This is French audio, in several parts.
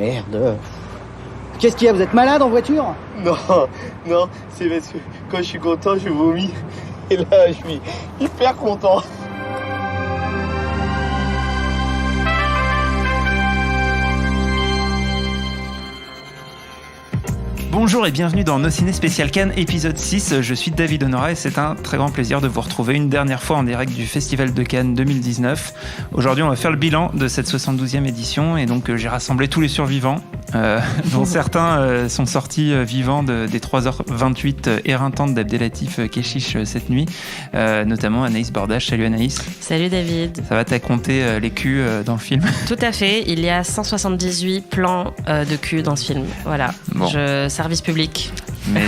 Merde. Qu'est-ce qu'il y a, vous êtes malade en voiture? Non, c'est parce que quand je suis content, je vomis. Et là, je suis hyper content. Bonjour et bienvenue dans Nos Ciné Spécial Cannes, épisode 6. Je suis David Honora et c'est un très grand plaisir de vous retrouver une dernière fois en direct du Festival de Cannes 2019. Aujourd'hui, on va faire le bilan de cette 72e édition et donc j'ai rassemblé tous les survivants, dont certains sont sortis vivants des 3h28 éreintantes d'Abdelatif Kechiche cette nuit, notamment Anaïs Bordage. Salut Anaïs. Salut David. Ça va, t'as compté les culs dans le film? Tout à fait, il y a 178 plans de cul dans ce film. Voilà, bon. Service public. Mais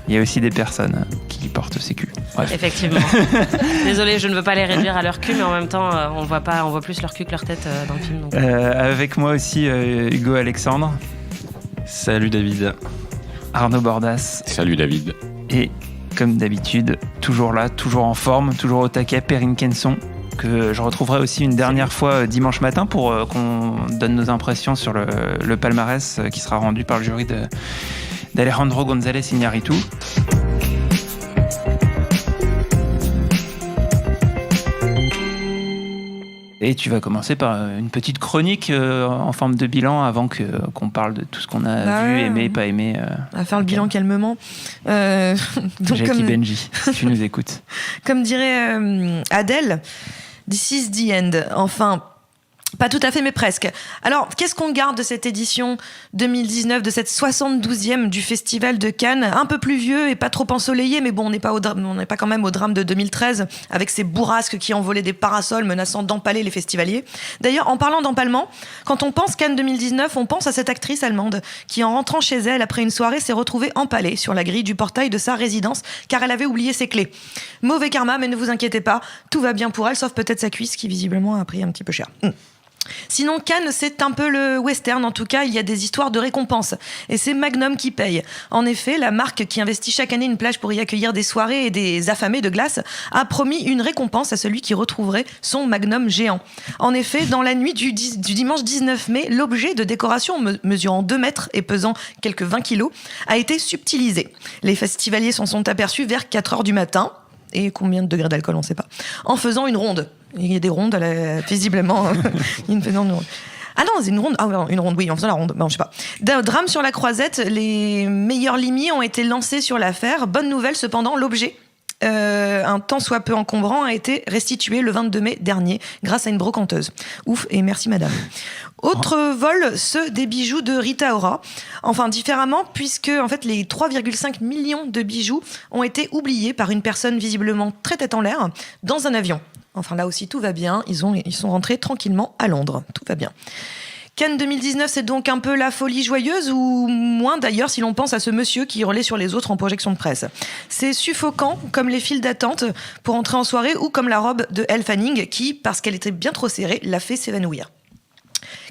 il y a aussi des personnes qui portent ces culs. Bref. Effectivement. Désolée, je ne veux pas les réduire à leur cul, mais en même temps, on voit plus leur cul que leur tête dans le film. Donc. Avec moi aussi, Hugo Alexandre. Salut David. Arnaud Bordas. Salut David. Et comme d'habitude, toujours là, toujours en forme, toujours au taquet, Perrine Kenson, que je retrouverai aussi une dernière fois dimanche matin pour qu'on donne nos impressions sur le palmarès qui sera rendu par le jury d'Alejandro González Iñárritu. Et tu vas commencer par une petite chronique en forme de bilan avant qu'on parle de tout ce qu'on a vu, aimé, pas aimé. On va faire le bilan calmement. Donc Jackie Benji, si tu nous écoutes. Comme dirait Adèle, this is the end. Enfin, pas tout à fait, mais presque. Alors, qu'est-ce qu'on garde de cette édition 2019, de cette 72e du Festival de Cannes? Un peu plus vieux et pas trop ensoleillé, mais bon, on n'est pas quand même au drame de 2013, avec ces bourrasques qui envolaient des parasols menaçant d'empaler les festivaliers. D'ailleurs, en parlant d'empalement, quand on pense Cannes 2019, on pense à cette actrice allemande qui, en rentrant chez elle après une soirée, s'est retrouvée empalée sur la grille du portail de sa résidence, car elle avait oublié ses clés. Mauvais karma, mais ne vous inquiétez pas, tout va bien pour elle, sauf peut-être sa cuisse qui visiblement a pris un petit peu cher. Sinon, Cannes, c'est un peu le western. En tout cas, il y a des histoires de récompenses. Et c'est Magnum qui paye. En effet, la marque qui investit chaque année une plage pour y accueillir des soirées et des affamés de glace a promis une récompense à celui qui retrouverait son Magnum géant. En effet, dans la nuit du dimanche 19 mai, l'objet de décoration mesurant 2 mètres et pesant quelques 20 kilos a été subtilisé. Les festivaliers s'en sont aperçus vers 4 heures du matin. Et combien de degrés d'alcool, on ne sait pas. En faisant une ronde. Il y a des rondes, visiblement. Il y a une ronde. Ah non, c'est une ronde. Ah non, une ronde, oui, en faisant la ronde. Bon, je sais pas. D'un drame sur la Croisette, les meilleurs limiers ont été lancés sur l'affaire. Bonne nouvelle, cependant, l'objet, un tant soit peu encombrant, a été restitué le 22 mai dernier grâce à une brocanteuse. Ouf, et merci madame. Autre vol, ceux des bijoux de Rita Ora. Enfin, différemment, puisque en fait, les 3,5 millions de bijoux ont été oubliés par une personne visiblement très tête en l'air dans un avion. Enfin, là aussi, tout va bien. Ils sont rentrés tranquillement à Londres. Tout va bien. Cannes 2019, c'est donc un peu la folie joyeuse, ou moins d'ailleurs si l'on pense à ce monsieur qui hurlait sur les autres en projection de presse. C'est suffocant, comme les files d'attente pour entrer en soirée, ou comme la robe de Elle Fanning qui, parce qu'elle était bien trop serrée, l'a fait s'évanouir.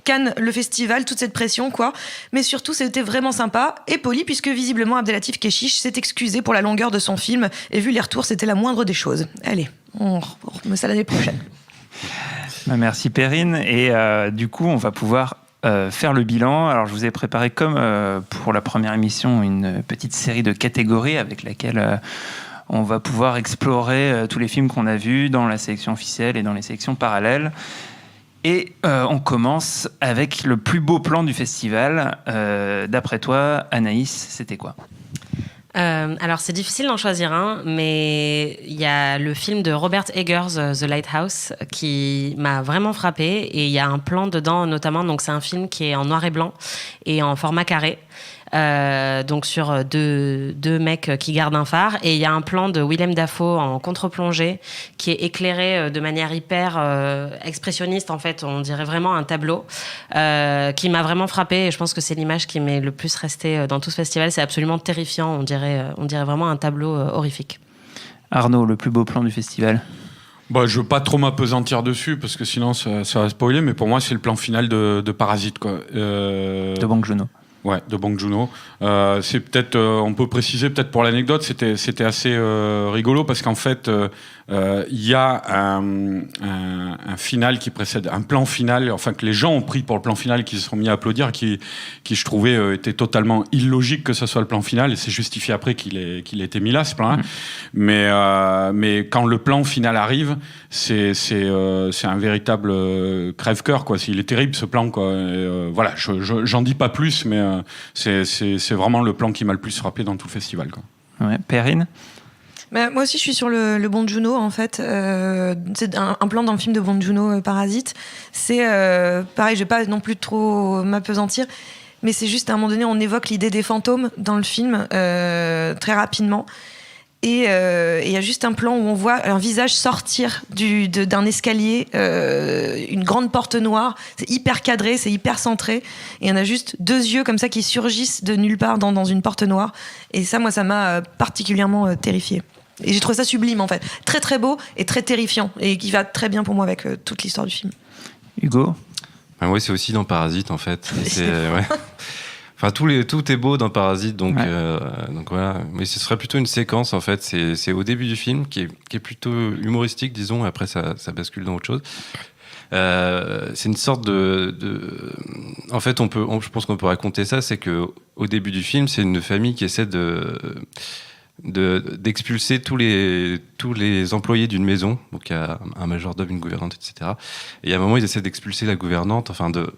Cannes, le festival, toute cette pression, quoi. Mais surtout, c'était vraiment sympa et poli, puisque visiblement Abdelatif Kechiche s'est excusé pour la longueur de son film, et vu les retours, c'était la moindre des choses. Allez, on remet ça l'année prochaine. Merci Perrine. Et du coup, on va pouvoir faire le bilan. Alors, je vous ai préparé, comme pour la première émission, une petite série de catégories avec laquelle on va pouvoir explorer tous les films qu'on a vus dans la sélection officielle et dans les sélections parallèles. Et on commence avec le plus beau plan du festival. D'après toi, Anaïs, c'était quoi ? Alors c'est difficile d'en choisir un, mais il y a le film de Robert Eggers, The Lighthouse, qui m'a vraiment frappée, et il y a un plan dedans notamment, donc c'est un film qui est en noir et blanc et en format carré. Donc sur deux mecs qui gardent un phare, et il y a un plan de Willem Dafoe en contre-plongée qui est éclairé de manière hyper expressionniste, en fait on dirait vraiment un tableau, qui m'a vraiment frappée, et je pense que c'est l'image qui m'est le plus restée dans tout ce festival. C'est absolument terrifiant, on dirait vraiment un tableau horrifique. Arnaud, le plus beau plan du festival? Bah, je veux pas trop m'apesantir dessus parce que sinon ça va spoiler, mais pour moi c'est le plan final de Parasite, quoi. De Bong Joon-ho. Ouais, de Bong Joon-ho. C'est peut-être, on peut préciser peut-être pour l'anecdote, c'était assez rigolo parce qu'en fait, il y a un final qui précède, un plan final, enfin que les gens ont pris pour le plan final, qui se sont mis à applaudir, qui je trouvais était totalement illogique que ce soit le plan final, et c'est justifié après qu'il ait été mis là, ce plan-là. Mais quand le plan final arrive, c'est un véritable crève-cœur, quoi. Il est terrible ce plan, quoi. Voilà, j'en dis pas plus, mais c'est vraiment le plan qui m'a le plus frappé dans tout le festival, quoi. Ouais, Perrine. Bah, moi aussi, je suis sur le Bong Joon-ho, en fait. C'est un plan dans le film de Bong Joon-ho, Parasite. C'est pareil, je vais pas non plus trop m'appesantir, mais c'est juste à un moment donné, on évoque l'idée des fantômes dans le film très rapidement. Et il y a juste un plan où on voit un visage sortir d'un escalier, une grande porte noire. C'est hyper cadré, c'est hyper centré. Et on a juste 2 yeux comme ça qui surgissent de nulle part dans une porte noire. Et ça, moi, ça m'a particulièrement terrifiée. Et j'ai trouvé ça sublime, en fait. Très, très beau et très terrifiant. Et qui va très bien pour moi avec toute l'histoire du film. Hugo. Oui, c'est aussi dans Parasite, en fait. Ouais. Enfin, tout est beau dans Parasite, donc voilà. Mais ce serait plutôt une séquence, en fait. C'est au début du film, qui est plutôt humoristique, disons, et après ça bascule dans autre chose. C'est une sorte en fait, je pense qu'on peut raconter ça, c'est que au début du film, c'est une famille qui essaie d'expulser tous les employés d'une maison. Donc il y a un majordome, une gouvernante, etc. Et à un moment, ils essaient d'expulser la gouvernante, enfin de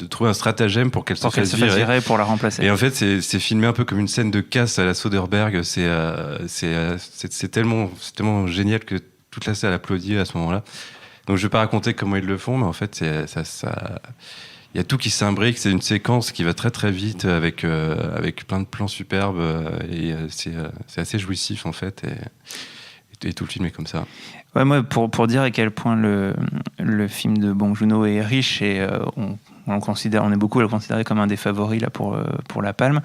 trouver un stratagème pour qu'elle se fasse virer pour la remplacer. Et en fait, c'est filmé un peu comme une scène de casse à la Soderbergh. C'est tellement génial que toute la salle applaudit à ce moment-là. Donc je vais pas raconter comment ils le font, mais en fait, il y a tout qui s'imbrique. C'est une séquence qui va très très vite avec plein de plans superbes, et c'est assez jouissif, en fait, et tout le film est comme ça. Ouais, moi, pour dire à quel point le film de Bong Joon-ho est riche, et on est beaucoup à le considérer comme un des favoris là pour la Palme.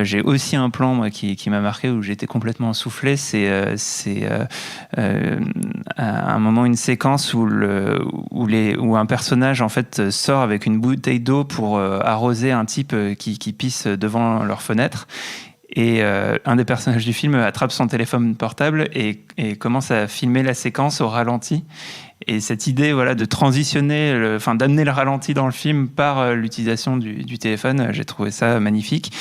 J'ai aussi un plan, moi, qui m'a marqué, où j'étais complètement soufflé. C'est à un moment, une séquence où un personnage, en fait, sort avec une bouteille d'eau pour arroser un type qui pisse devant leur fenêtre. Et un des personnages du film attrape son téléphone portable et commence à filmer la séquence au ralenti. Et cette idée, voilà, de transitionner, d'amener le ralenti dans le film par l'utilisation du téléphone, j'ai trouvé ça magnifique.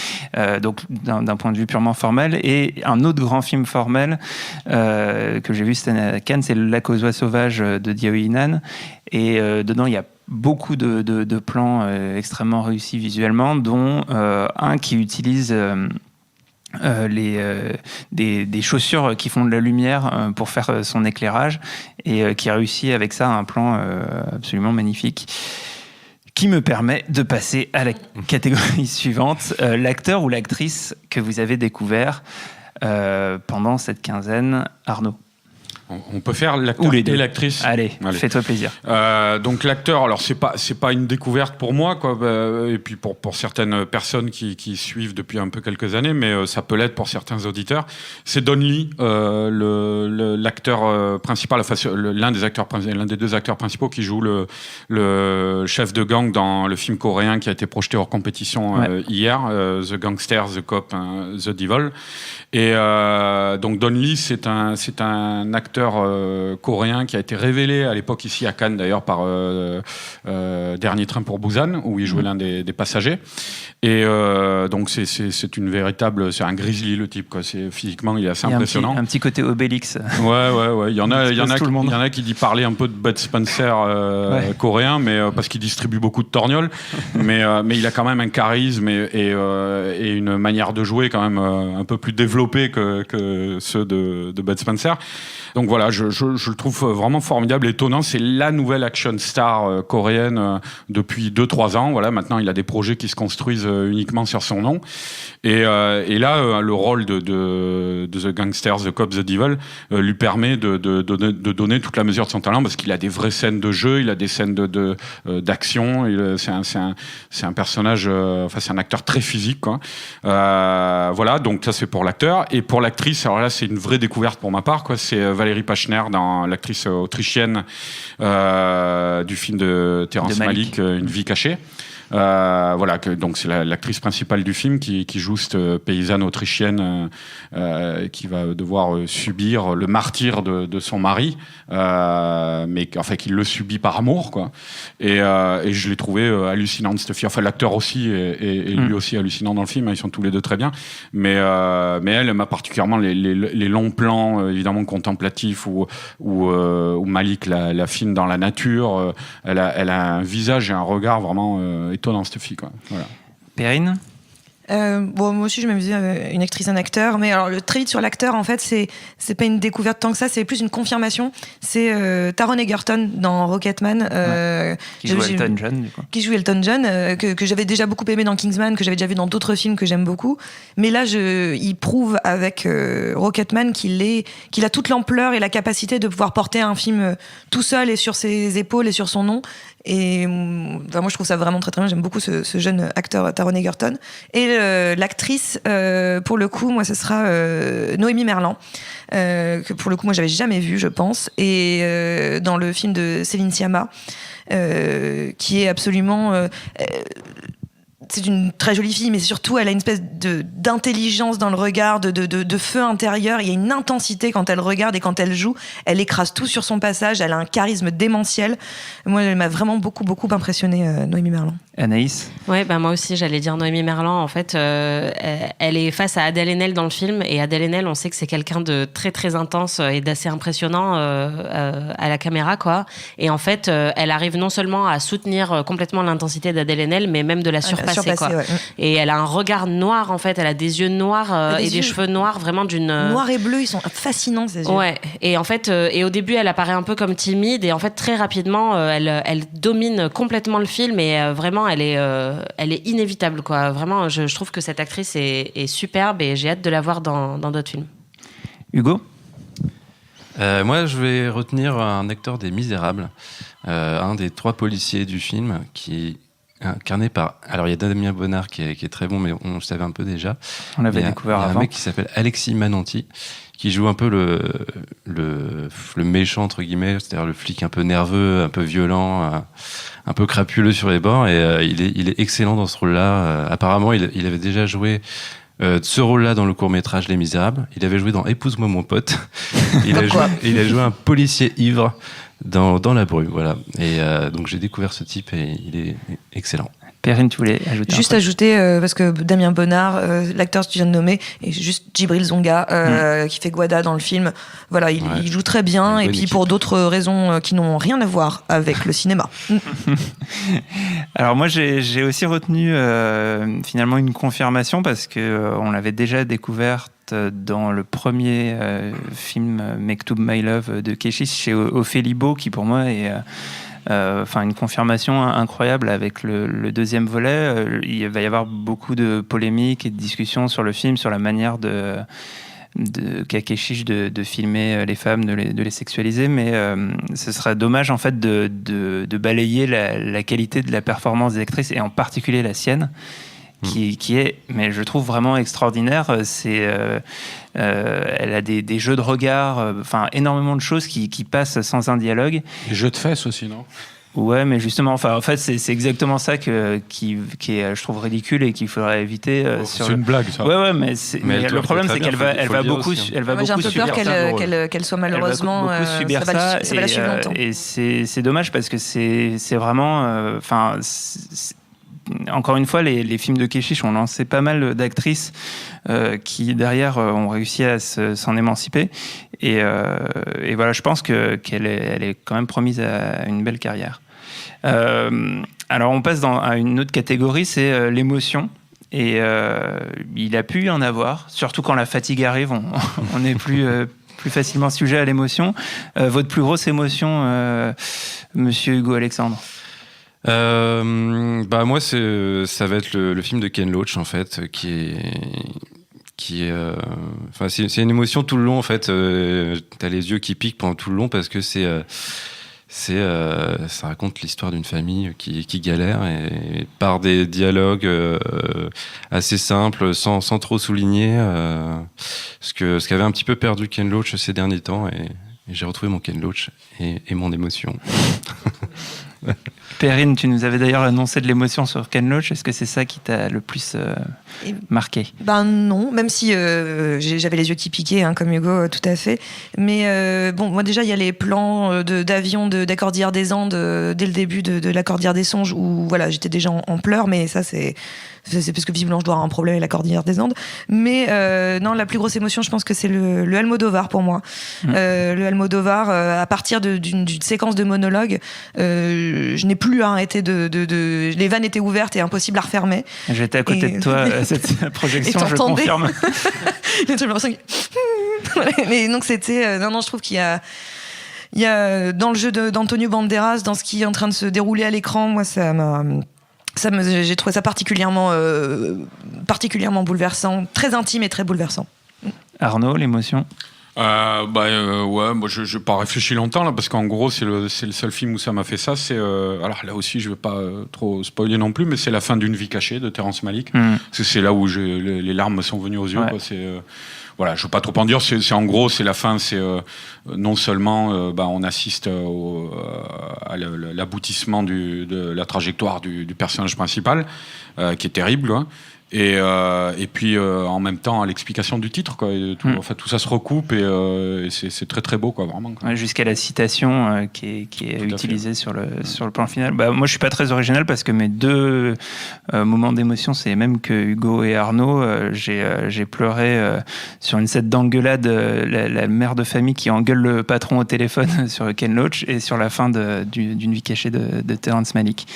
Donc, d'un point de vue purement formel. Et un autre grand film formel que j'ai vu cette année à Cannes, c'est Le Lac aux oies sauvages de Diao Yinan. Et dedans, il y a beaucoup de plans extrêmement réussis visuellement, dont un qui utilise des chaussures qui font de la lumière pour faire son éclairage, et qui réussit avec ça un plan absolument magnifique, qui me permet de passer à la catégorie suivante, l'acteur ou l'actrice que vous avez découvert pendant cette quinzaine. Arnaud. On peut faire l'acteur et l'actrice. Allez, fais-toi plaisir. Donc l'acteur, alors c'est pas une découverte pour moi, quoi, et puis pour certaines personnes qui suivent depuis un peu quelques années, mais ça peut l'être pour certains auditeurs. C'est Don Lee, l'acteur principal, enfin l'un des 2 acteurs principaux qui joue le chef de gang dans le film coréen qui a été projeté hors compétition hier, The Gangster, The Cop, The Devil. Et donc Don Lee, c'est un acteur coréen qui a été révélé à l'époque ici à Cannes, d'ailleurs, par Dernier train pour Busan, où il jouait l'un des passagers. Et donc c'est un grizzly, le type, quoi. Physiquement, il est assez impressionnant. Un petit côté Obélix. Ouais. Il y en a qui dit parler un peu de Bud Spencer coréen, mais parce qu'il distribue beaucoup de torgnoles. mais il a quand même un charisme et une manière de jouer quand même un peu plus développée que ceux de Bud Spencer. Donc voilà, je le trouve vraiment formidable, étonnant. C'est la nouvelle action star coréenne depuis 2-3 ans. Voilà, maintenant il a des projets qui se construisent uniquement sur son nom. Et là, le rôle de The Gangster, The Cop, The Devil lui permet de donner toute la mesure de son talent, parce qu'il a des vraies scènes de jeu, il a des scènes d'action. C'est un personnage, c'est un acteur très physique, quoi. Voilà, donc ça c'est pour l'acteur. Et pour l'actrice, alors là c'est une vraie découverte pour ma part, quoi. C'est Valérie Pachner, dans l'actrice autrichienne du film de Terrence Malick, Une vie cachée. Voilà, donc c'est l'actrice principale du film qui joue cette paysanne autrichienne qui va devoir subir le martyre de son mari, mais enfin qu'il le subit par amour, quoi. Et je l'ai trouvé hallucinante, cette fille. Enfin, l'acteur aussi est lui aussi hallucinant dans le film. Ils sont tous les deux très bien, mais elle m'a particulièrement les longs plans évidemment contemplatifs où Malik la filme dans la nature. Elle a un visage et un regard vraiment étonnant, cette fille, quoi. Voilà. Perrine? Bon, moi aussi je m'amusais une actrice, un acteur, mais alors le trait sur l'acteur, en fait, c'est pas une découverte tant que ça, c'est plus une confirmation. C'est Taron Egerton dans Rocketman, qui joue Elton John, du coup. Qui joue Elton John, que j'avais déjà beaucoup aimé dans Kingsman, que j'avais déjà vu dans d'autres films que j'aime beaucoup. Mais là, il prouve avec Rocketman qu'il a toute l'ampleur et la capacité de pouvoir porter un film tout seul et sur ses épaules et sur son nom. Et moi je trouve ça vraiment très très bien, j'aime beaucoup ce jeune acteur Taron Egerton. Et l'actrice, pour le coup, moi ce sera Noémie Merlan, que pour le coup moi j'avais jamais vu, je pense, et dans le film de Céline Sciamma, qui est absolument c'est une très jolie fille, mais surtout elle a une espèce d'intelligence dans le regard, de feu intérieur. Il y a une intensité quand elle regarde et quand elle joue. Elle écrase tout sur son passage. Elle a un charisme démentiel. Moi, elle m'a vraiment beaucoup impressionnée, Noémie Merlan. Anaïs? Ouais, moi aussi j'allais dire Noémie Merlan. En fait, elle est face à Adèle Haenel dans le film, et Adèle Haenel, on sait que c'est quelqu'un de très très intense et d'assez impressionnant à la caméra, quoi. Et en fait, elle arrive non seulement à soutenir complètement l'intensité d'Adèle Haenel, mais même de la surpasser, quoi. Ouais. Et elle a un regard noir, en fait. Elle a des yeux noirs des cheveux noirs, vraiment d'une noir et bleu. Ils sont fascinants, ces yeux. Ouais. Et en fait, et au début, elle apparaît un peu comme timide, et en fait, très rapidement, elle domine complètement le film, et vraiment, elle est inévitable, quoi. Vraiment, je trouve que cette actrice est superbe, et j'ai hâte de la voir dans d'autres films. Hugo? Moi, je vais retenir un acteur des Misérables, un des 3 policiers du film, qui est incarné par... Alors, il y a Damien Bonnard qui est très bon, mais on le savait un peu déjà. On l'avait découvert avant. Il y a un mec qui s'appelle Alexis Mananti, qui joue un peu le méchant, entre guillemets, c'est-à-dire le flic un peu nerveux, un peu violent, un peu crapuleux sur les bords, et il est excellent dans ce rôle-là. Apparemment, il avait déjà joué ce rôle-là dans le court-métrage Les Misérables. Il avait joué dans Épouse-moi mon pote. Il a joué un policier ivre dans La Brume, voilà. Et donc j'ai découvert ce type et il est excellent. Perrine, tu voulais ajouter? Juste ajouter, parce que Damien Bonnard, l'acteur que tu viens de nommer, et juste Djibril Zonga, qui fait Guada dans le film. Voilà, il joue très bien, et puis équipe. Pour d'autres raisons qui n'ont rien à voir avec le cinéma. Alors moi, j'ai aussi retenu finalement une confirmation, parce que on l'avait déjà découverte dans le premier film Mektoub My Love de Keshish chez Ophélie Beau, qui pour moi est une confirmation incroyable avec le deuxième volet. Il va y avoir beaucoup de polémiques et de discussions sur le film, sur la manière qu'a Keshish de filmer les femmes, de les sexualiser, mais ce serait dommage en fait de balayer la qualité de la performance des actrices, et en particulier la sienne, qui est, mais je trouve vraiment extraordinaire. Elle a des jeux de regard, énormément de choses qui passent sans un dialogue. Des jeux de fesses aussi, non? Ouais, mais justement, en fait, c'est exactement ça qui est, je trouve, ridicule et qu'il faudrait éviter. C'est une blague, ça. Ouais, mais le problème, c'est qu'elle va beaucoup subir ça. J'ai un peu peur qu'elle soit malheureusement. Elle va beaucoup subir ça, va la suivre longtemps. Et c'est dommage, parce que c'est vraiment, encore une fois, les films de Keshish ont lancé pas mal d'actrices qui, derrière, ont réussi à s'en émanciper. Et voilà, je pense qu'elle est quand même promise à une belle carrière. Alors, on passe à une autre catégorie, c'est l'émotion. Et il a pu y en avoir, surtout quand la fatigue arrive, on est plus facilement sujet à l'émotion. Votre plus grosse émotion, monsieur Hugo Alexandre? Moi, ça va être le film de Ken Loach, en fait, c'est une émotion tout le long, en fait. T'as les yeux qui piquent pendant tout le long, parce que ça raconte l'histoire d'une famille qui galère, et par des dialogues assez simples, sans trop souligner ce qu'avait un petit peu perdu Ken Loach ces derniers temps, et j'ai retrouvé mon Ken Loach et mon émotion. Perrine, tu nous avais d'ailleurs annoncé de l'émotion sur Ken Loach. Est-ce que c'est ça qui t'a le plus marqué ? Ben non, même si j'avais les yeux qui piquaient, hein, comme Hugo, tout à fait. Mais bon, moi déjà, il y a les plans d'avion de la Cordillère des Andes dès le début de la Cordillère des Songes où voilà, j'étais déjà en pleurs, mais ça c'est parce que visiblement je dois avoir un problème avec la Cordillère des Andes. Mais non, la plus grosse émotion, je pense que c'est le Almodovar pour moi. Le Almodovar, à partir d'une séquence de monologue, je n'ai plus arrêté les vannes étaient ouvertes et impossible à refermer. J'étais à côté de toi à cette projection, je confirme. Mais donc c'était non, je trouve qu'il y a dans le jeu d'Antonio Banderas, dans ce qui est en train de se dérouler à l'écran, moi j'ai trouvé ça particulièrement bouleversant, très intime et très bouleversant. Arnaud, l'émotion? Ouais, moi je n'ai pas réfléchi longtemps là, parce qu'en gros c'est le seul film où ça m'a fait ça. C'est alors là aussi je vais pas trop spoiler non plus, mais c'est la fin d'Une vie cachée de Terrence Malick. Parce que c'est là où les larmes me sont venues aux yeux. Ouais. Quoi. Voilà, je veux pas trop en dire. C'est en gros c'est la fin. C'est non seulement on assiste à l'aboutissement de la trajectoire du personnage principal, qui est terrible, quoi. Et puis en même temps à l'explication du titre, quoi. Enfin, tout ça se recoupe et c'est très très beau, quoi, vraiment, quoi. Ouais, jusqu'à la citation qui est utilisée sur le plan final. Moi je suis pas très original parce que mes deux moments d'émotion c'est les mêmes que Hugo et Arnaud. J'ai pleuré sur une scène d'engueulade, la mère de famille qui engueule le patron au téléphone sur Ken Loach, et sur la fin d'une vie cachée de Terrence Malick.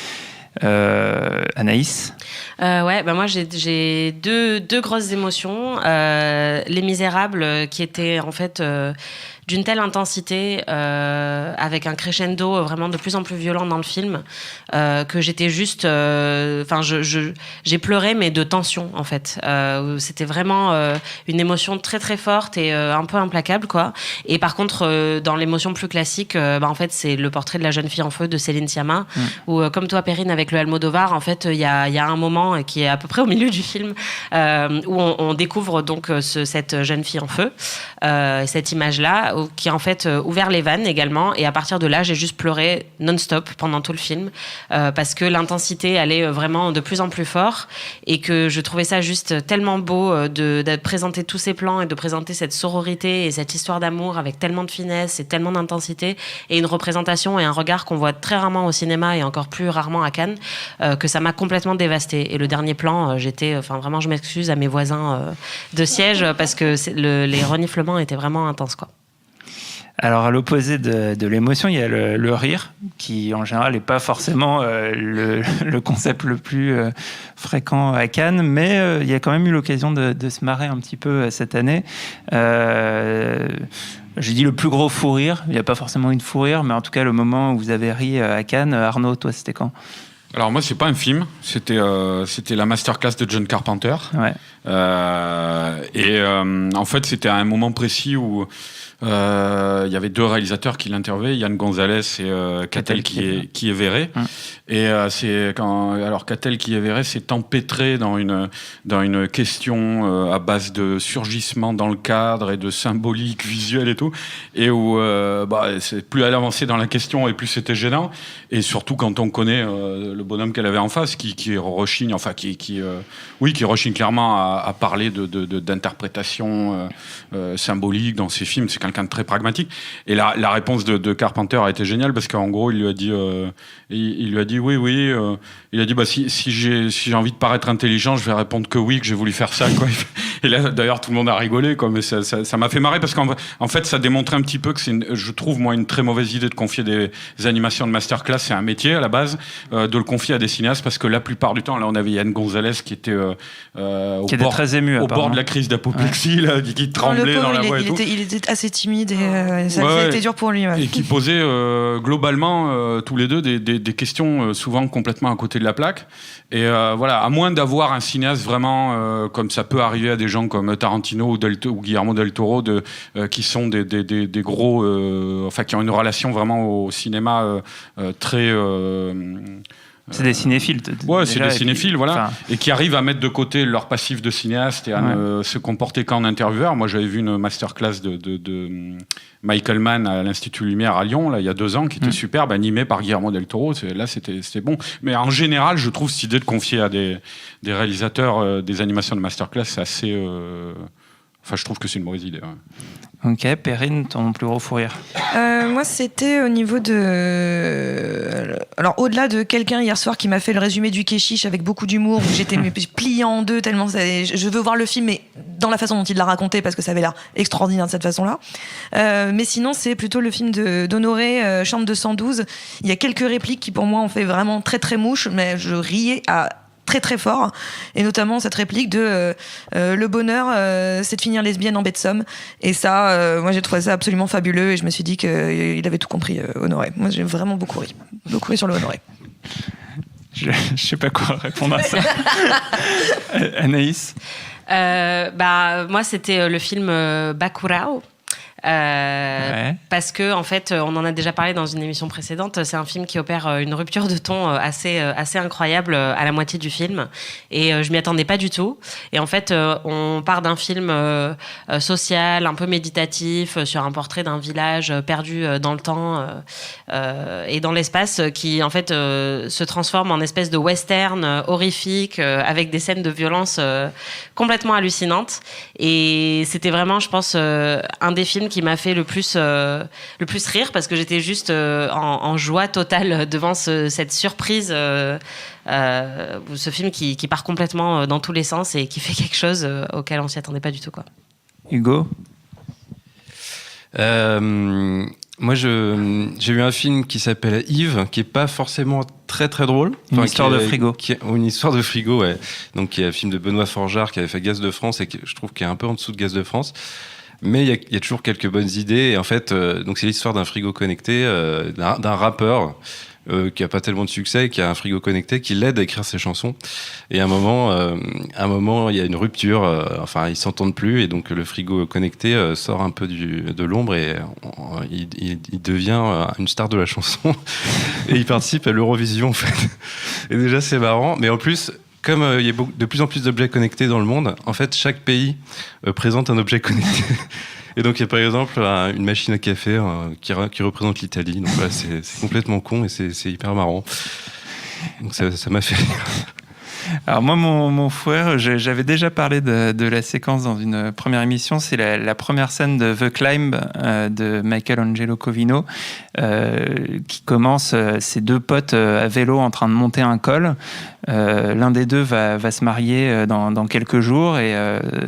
Anaïs? Moi j'ai deux grosses émotions. Les Misérables, qui étaient en fait d'une telle intensité, avec un crescendo vraiment de plus en plus violent dans le film, que j'étais juste, j'ai pleuré, mais de tension en fait. C'était vraiment une émotion très très forte et un peu implacable, quoi. Et par contre, dans l'émotion plus classique, en fait, c'est le portrait de la jeune fille en feu de Céline Sciamma, où comme toi, Perrine, avec le Almodovar, en fait, il y a un moment qui est à peu près au milieu du film, où on découvre donc cette jeune fille en feu, cette image-là, qui a en fait ouvert les vannes également, et à partir de là j'ai juste pleuré non-stop pendant tout le film, parce que l'intensité allait vraiment de plus en plus fort, et que je trouvais ça juste tellement beau de présenter tous ces plans et de présenter cette sororité et cette histoire d'amour avec tellement de finesse et tellement d'intensité, et une représentation et un regard qu'on voit très rarement au cinéma et encore plus rarement à Cannes, que ça m'a complètement dévastée. Et le dernier plan, vraiment, je m'excuse à mes voisins de siège, parce que les reniflements étaient vraiment intenses, quoi. Alors, à l'opposé de l'émotion, il y a le rire, qui en général n'est pas forcément le concept le plus fréquent à Cannes, mais il y a quand même eu l'occasion de se marrer un petit peu cette année. J'ai dit le plus gros fou rire, il n'y a pas forcément eu de fou rire, mais en tout cas le moment où vous avez ri à Cannes. Arnaud, toi, c'était quand? Alors moi c'est pas un film, c'était la masterclass de John Carpenter. Ouais. En fait c'était à un moment précis où il y avait deux réalisateurs qui l'interviewaient, Yann Gonzalez et Catel qui est verré. Et c'est alors Catel qui est verré s'est empêtré dans une question à base de surgissement dans le cadre et de symbolique visuelle et tout, et où c'est plus elle avançait dans la question et plus c'était gênant, et surtout quand on connaît le bonhomme qu'elle avait en face qui rechigne, enfin qui rechigne clairement à parler d'interprétation symbolique dans ses films. C'est quelqu'un de très pragmatique, et la réponse de Carpenter a été géniale, parce qu'en gros il lui a dit oui, il a dit si j'ai envie de paraître intelligent, je vais répondre que oui, que j'ai voulu faire ça, quoi. Et là d'ailleurs tout le monde a rigolé, quoi, mais ça m'a fait marrer, parce qu'en fait ça démontrait un petit peu que je trouve moi une très mauvaise idée de confier des animations de masterclass. C'est un métier à la base, de le confier à des cinéastes, parce que la plupart du temps, là on avait Yann Gonzalez qui était très ému, au bord de la crise d'apoplexie, là, qui tremblait dans la voix et tout. Il était assez timide, et ça a été dur pour lui. Ouais. Et qui posait globalement tous les deux des questions souvent complètement à côté de la plaque. Et voilà, à moins d'avoir un cinéaste vraiment comme ça peut arriver à des gens comme Tarantino ou Guillermo del Toro, qui sont des gros, qui ont une relation vraiment au cinéma très C'est des cinéphiles. Ouais, c'est des cinéphiles, voilà. Et qui arrivent à mettre de côté leur passif de cinéaste et à ne se comporter qu'en intervieweur. Moi, j'avais vu une masterclass de Michael Mann à l'Institut Lumière à Lyon, là, il y a 2 ans, qui était superbe, animée par Guillermo del Toro. Là, c'était bon. Mais en général, je trouve cette idée de confier à des réalisateurs des animations de masterclass, c'est assez... Enfin, je trouve que c'est une mauvaise idée. Ouais. Ok, Perrine, ton plus gros fou rire. Moi, c'était au niveau de... Alors, au-delà de quelqu'un hier soir qui m'a fait le résumé du Keshish avec beaucoup d'humour, où j'étais pliée en deux tellement je veux voir le film, mais dans la façon dont il l'a raconté, parce que ça avait l'air extraordinaire de cette façon-là. Mais sinon, c'est plutôt le film d'Honoré, Chambre 212. Il y a quelques répliques qui, pour moi, ont fait vraiment très, très mouche, mais je riais à... très très fort, et notamment cette réplique de le bonheur c'est de finir lesbienne en baie de Somme, et ça moi j'ai trouvé ça absolument fabuleux, et je me suis dit qu'il avait tout compris, Honoré. Moi j'ai vraiment beaucoup ri sur le Honoré. Je sais pas quoi répondre à ça. Anaïs. Moi c'était le film Bacurau. Parce que en fait, on en a déjà parlé dans une émission précédente. C'est un film qui opère une rupture de ton assez incroyable à la moitié du film, et je m'y attendais pas du tout. Et en fait, on part d'un film social, un peu méditatif, sur un portrait d'un village perdu dans le temps et dans l'espace, qui en fait se transforme en espèce de western horrifique avec des scènes de violence complètement hallucinantes. Et c'était vraiment, je pense, un des films qui m'a fait le plus rire, parce que j'étais juste en joie totale devant cette surprise, ce film qui part complètement dans tous les sens et qui fait quelque chose auquel on s'y attendait pas du tout, quoi. Hugo. Moi, j'ai eu un film qui s'appelle Yves, qui est pas forcément très très drôle. Une histoire de frigo. Une histoire de frigo, ouais. Donc, qui est un film de Benoît Forgeard, qui avait fait Gaz de France, et qui, je trouve, qu'il est un peu en dessous de Gaz de France. Mais il y a toujours quelques bonnes idées. Et en fait, donc c'est l'histoire d'un frigo connecté, d'un rappeur qui a pas tellement de succès, qui a un frigo connecté, qui l'aide à écrire ses chansons. Et à un moment, il y a une rupture. Enfin, ils s'entendent plus, et donc le frigo connecté sort un peu de l'ombre, et il devient une star de la chanson. Et il participe à l'Eurovision, en fait. Et déjà, c'est marrant. Mais en plus, comme il y a de plus en plus d'objets connectés dans le monde, en fait, chaque pays présente un objet connecté. Et donc, il y a par exemple une machine à café qui représente l'Italie. Donc voilà, c'est complètement con, et c'est hyper marrant. Donc ça m'a fait rire. Alors moi, mon frère, j'avais déjà parlé de la séquence dans une première émission. C'est la première scène de The Climb de Michelangelo Covino, qui commence ses 2 potes à vélo en train de monter un col. L'un des 2 va se marier dans quelques jours, et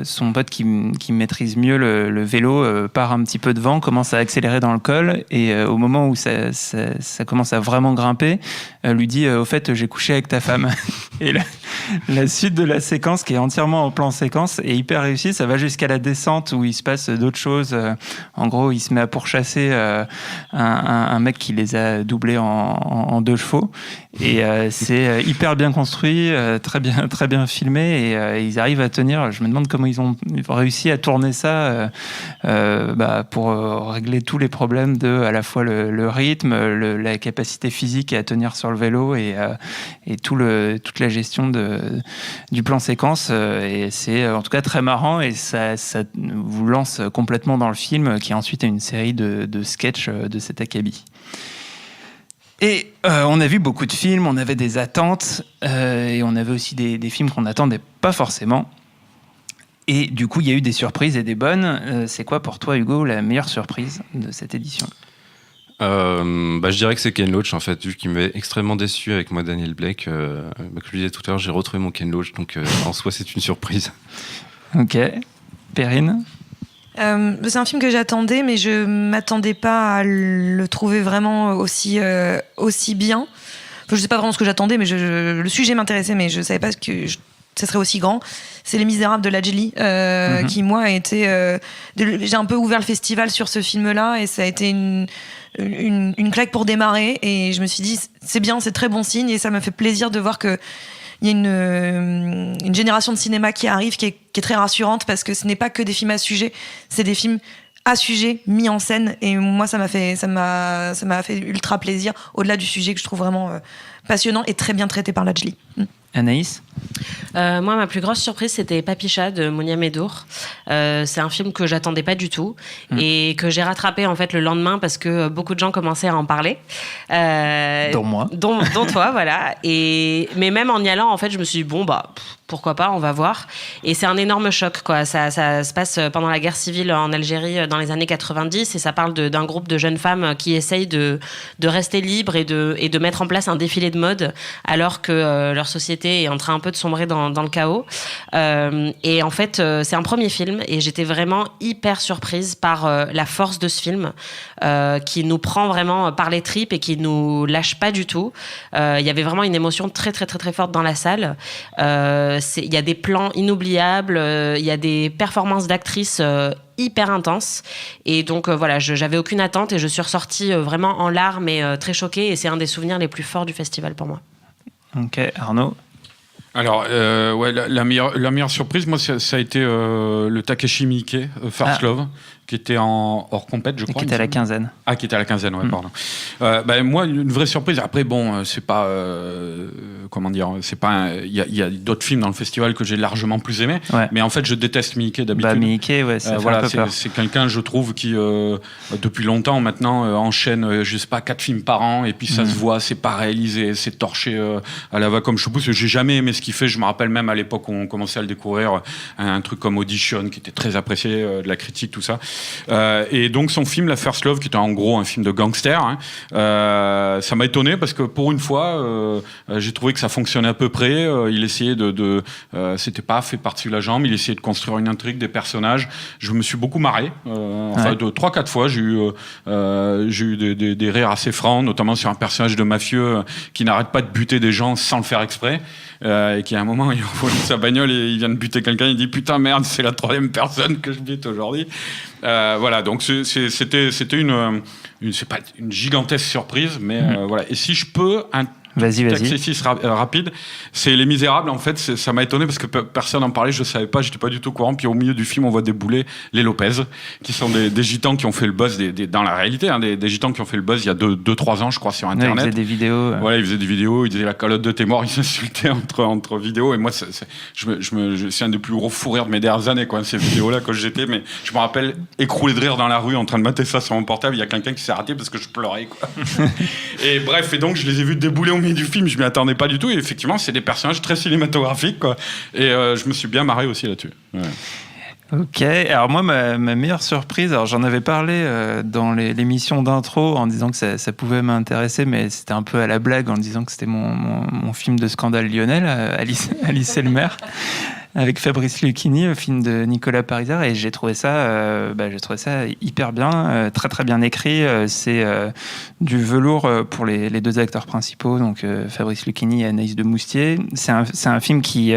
son pote qui maîtrise mieux le vélo part un petit peu devant, commence à accélérer dans le col, et au moment où ça commence à vraiment grimper, lui dit au fait j'ai couché avec ta femme. Et la suite de la séquence, qui est entièrement en plan séquence, est hyper réussie. Ça va jusqu'à la descente où il se passe d'autres choses. En gros, il se met à pourchasser un mec qui les a doublés en 2 chevaux. Et c'est hyper bien construit, très bien filmé, et ils arrivent à tenir. Je me demande comment ils ont réussi à tourner ça pour régler tous les problèmes de à la fois le rythme, la capacité physique à tenir sur le vélo, et toute la gestion du plan séquence. Et c'est en tout cas très marrant, et ça vous lance complètement dans le film, qui ensuite est une série de sketchs de cet acabit. Et on a vu beaucoup de films, on avait des attentes, et on avait aussi des films qu'on n'attendait pas forcément. Et du coup, il y a eu des surprises et des bonnes. C'est quoi pour toi, Hugo, la meilleure surprise de cette édition ? Je dirais que c'est Ken Loach, en fait, vu qu'il m'est extrêmement déçu avec moi, Daniel Blake. Comme je le disais tout à l'heure, j'ai retrouvé mon Ken Loach, donc en soi, c'est une surprise. Ok. Perrine ? C'est un film que j'attendais, mais je m'attendais pas à le trouver vraiment aussi bien. Enfin, je sais pas vraiment ce que j'attendais, mais le sujet m'intéressait, mais je savais pas que ça serait aussi grand. C'est Les Misérables de Lajli, qui, moi, a été... j'ai un peu ouvert le festival sur ce film-là, et ça a été une claque pour démarrer, et je me suis dit, c'est bien, c'est très bon signe, et ça me fait plaisir de voir que il y a une génération de cinéma qui arrive, qui est très rassurante, parce que ce n'est pas que des films à sujet, c'est des films à sujet mis en scène, et moi ça m'a fait ultra plaisir, au-delà du sujet que je trouve vraiment passionnant et très bien traité par Lajli. Anaïs? Moi, ma plus grosse surprise, c'était Papicha de Mounia Medour. C'est un film que j'attendais pas du tout et que j'ai rattrapé en fait le lendemain parce que beaucoup de gens commençaient à en parler. Dont moi. Dont toi, voilà. Mais même en y allant, en fait, je me suis dit, bon, pourquoi pas, on va voir. Et c'est un énorme choc, quoi. Ça se passe pendant la guerre civile en Algérie dans les années 90 et ça parle d'un groupe de jeunes femmes qui essayent de rester libres et de mettre en place un défilé de mode alors que leur société est en train un peu de sombrer dans le chaos. Et en fait, c'est un premier film et j'étais vraiment hyper surprise par la force de ce film qui nous prend vraiment par les tripes et qui nous lâche pas du tout. Il y avait vraiment une émotion très, très, très, très forte dans la salle. Il y a des plans inoubliables, il y a des performances d'actrices hyper intenses. Et donc, voilà, j'avais aucune attente et je suis ressortie vraiment en larmes et très choquée. Et c'est un des souvenirs les plus forts du festival pour moi. Ok, Arnaud? Alors, ouais, la meilleure surprise, moi, ça a été le Takeshi Miike, First Love, qui était en hors compète, je crois. Qui était à la quinzaine. Ah, qui était à la quinzaine, ouais, pardon. Moi, une vraie surprise. Après, bon, c'est pas... comment dire, c'est pas... Il y a d'autres films dans le festival que j'ai largement plus aimé. Ouais. Mais en fait, je déteste Miike d'habitude. Miike, ouais, ça fait voilà, un peu peur. c'est quelqu'un, je trouve, qui, depuis longtemps, maintenant, enchaîne, je sais pas, 4 films par an. Et puis, ça se voit, c'est pas réalisé, c'est torché à la va comme chou. J'ai jamais aimé ce qu'il fait. Je me rappelle même à l'époque où on commençait à le découvrir, un truc comme Audition, qui était très apprécié, de la critique, tout ça. Et donc son film La First Love, qui était en gros un film de gangster, ça m'a étonné parce que pour une fois j'ai trouvé que ça fonctionnait à peu près. Il essayait c'était pas fait par-dessus la jambe, il essayait de construire une intrigue, des personnages. Je me suis beaucoup marré, enfin 3-4 fois j'ai eu des rires assez francs, notamment sur un personnage de mafieux qui n'arrête pas de buter des gens sans le faire exprès. Et qui à un moment il envoie sa bagnole et il vient de buter quelqu'un, il dit putain merde, c'est la 3e personne que je bute aujourd'hui. Voilà, donc c'était c'est pas une gigantesque surprise, mais voilà. Et si je peux exercice rapide, c'est Les Misérables. En fait, ça m'a étonné parce que personne n'en parlait, je savais pas, j'étais pas du tout au courant. Puis au milieu du film, on voit débouler les Lopez, qui sont des gitans qui ont fait le buzz dans la réalité, des gitans qui ont fait le buzz il y a 2-3 ans, je crois, sur Internet. Ils faisaient des vidéos. Voilà, ils faisaient des vidéos, ils disaient la calotte de tes morts, ils s'insultaient entre vidéos. Et moi, c'est un des plus gros fous rires de mes dernières années, quoi, ces vidéos-là, quand j'étais. Mais je me rappelle écroulé de rire dans la rue en train de mater ça sur mon portable. Il y a quelqu'un qui s'est raté parce que je pleurais, quoi. Et bref, et donc je les ai vus débouler au milieu du film, je m'y attendais pas du tout et effectivement c'est des personnages très cinématographiques, quoi. Et je me suis bien marré aussi là-dessus. Ouais. Ok, alors moi ma meilleure surprise, alors j'en avais parlé dans l'émission d'intro en disant que ça pouvait m'intéresser, mais c'était un peu à la blague en disant que c'était mon film de scandale lyonnais, Alice et le maire, avec Fabrice Lucchini, le film de Nicolas Pariser, et j'ai trouvé ça hyper bien, très très bien écrit. C'est du velours pour les deux acteurs principaux, donc Fabrice Lucchini et Anaïs de Moustier. C'est un film qui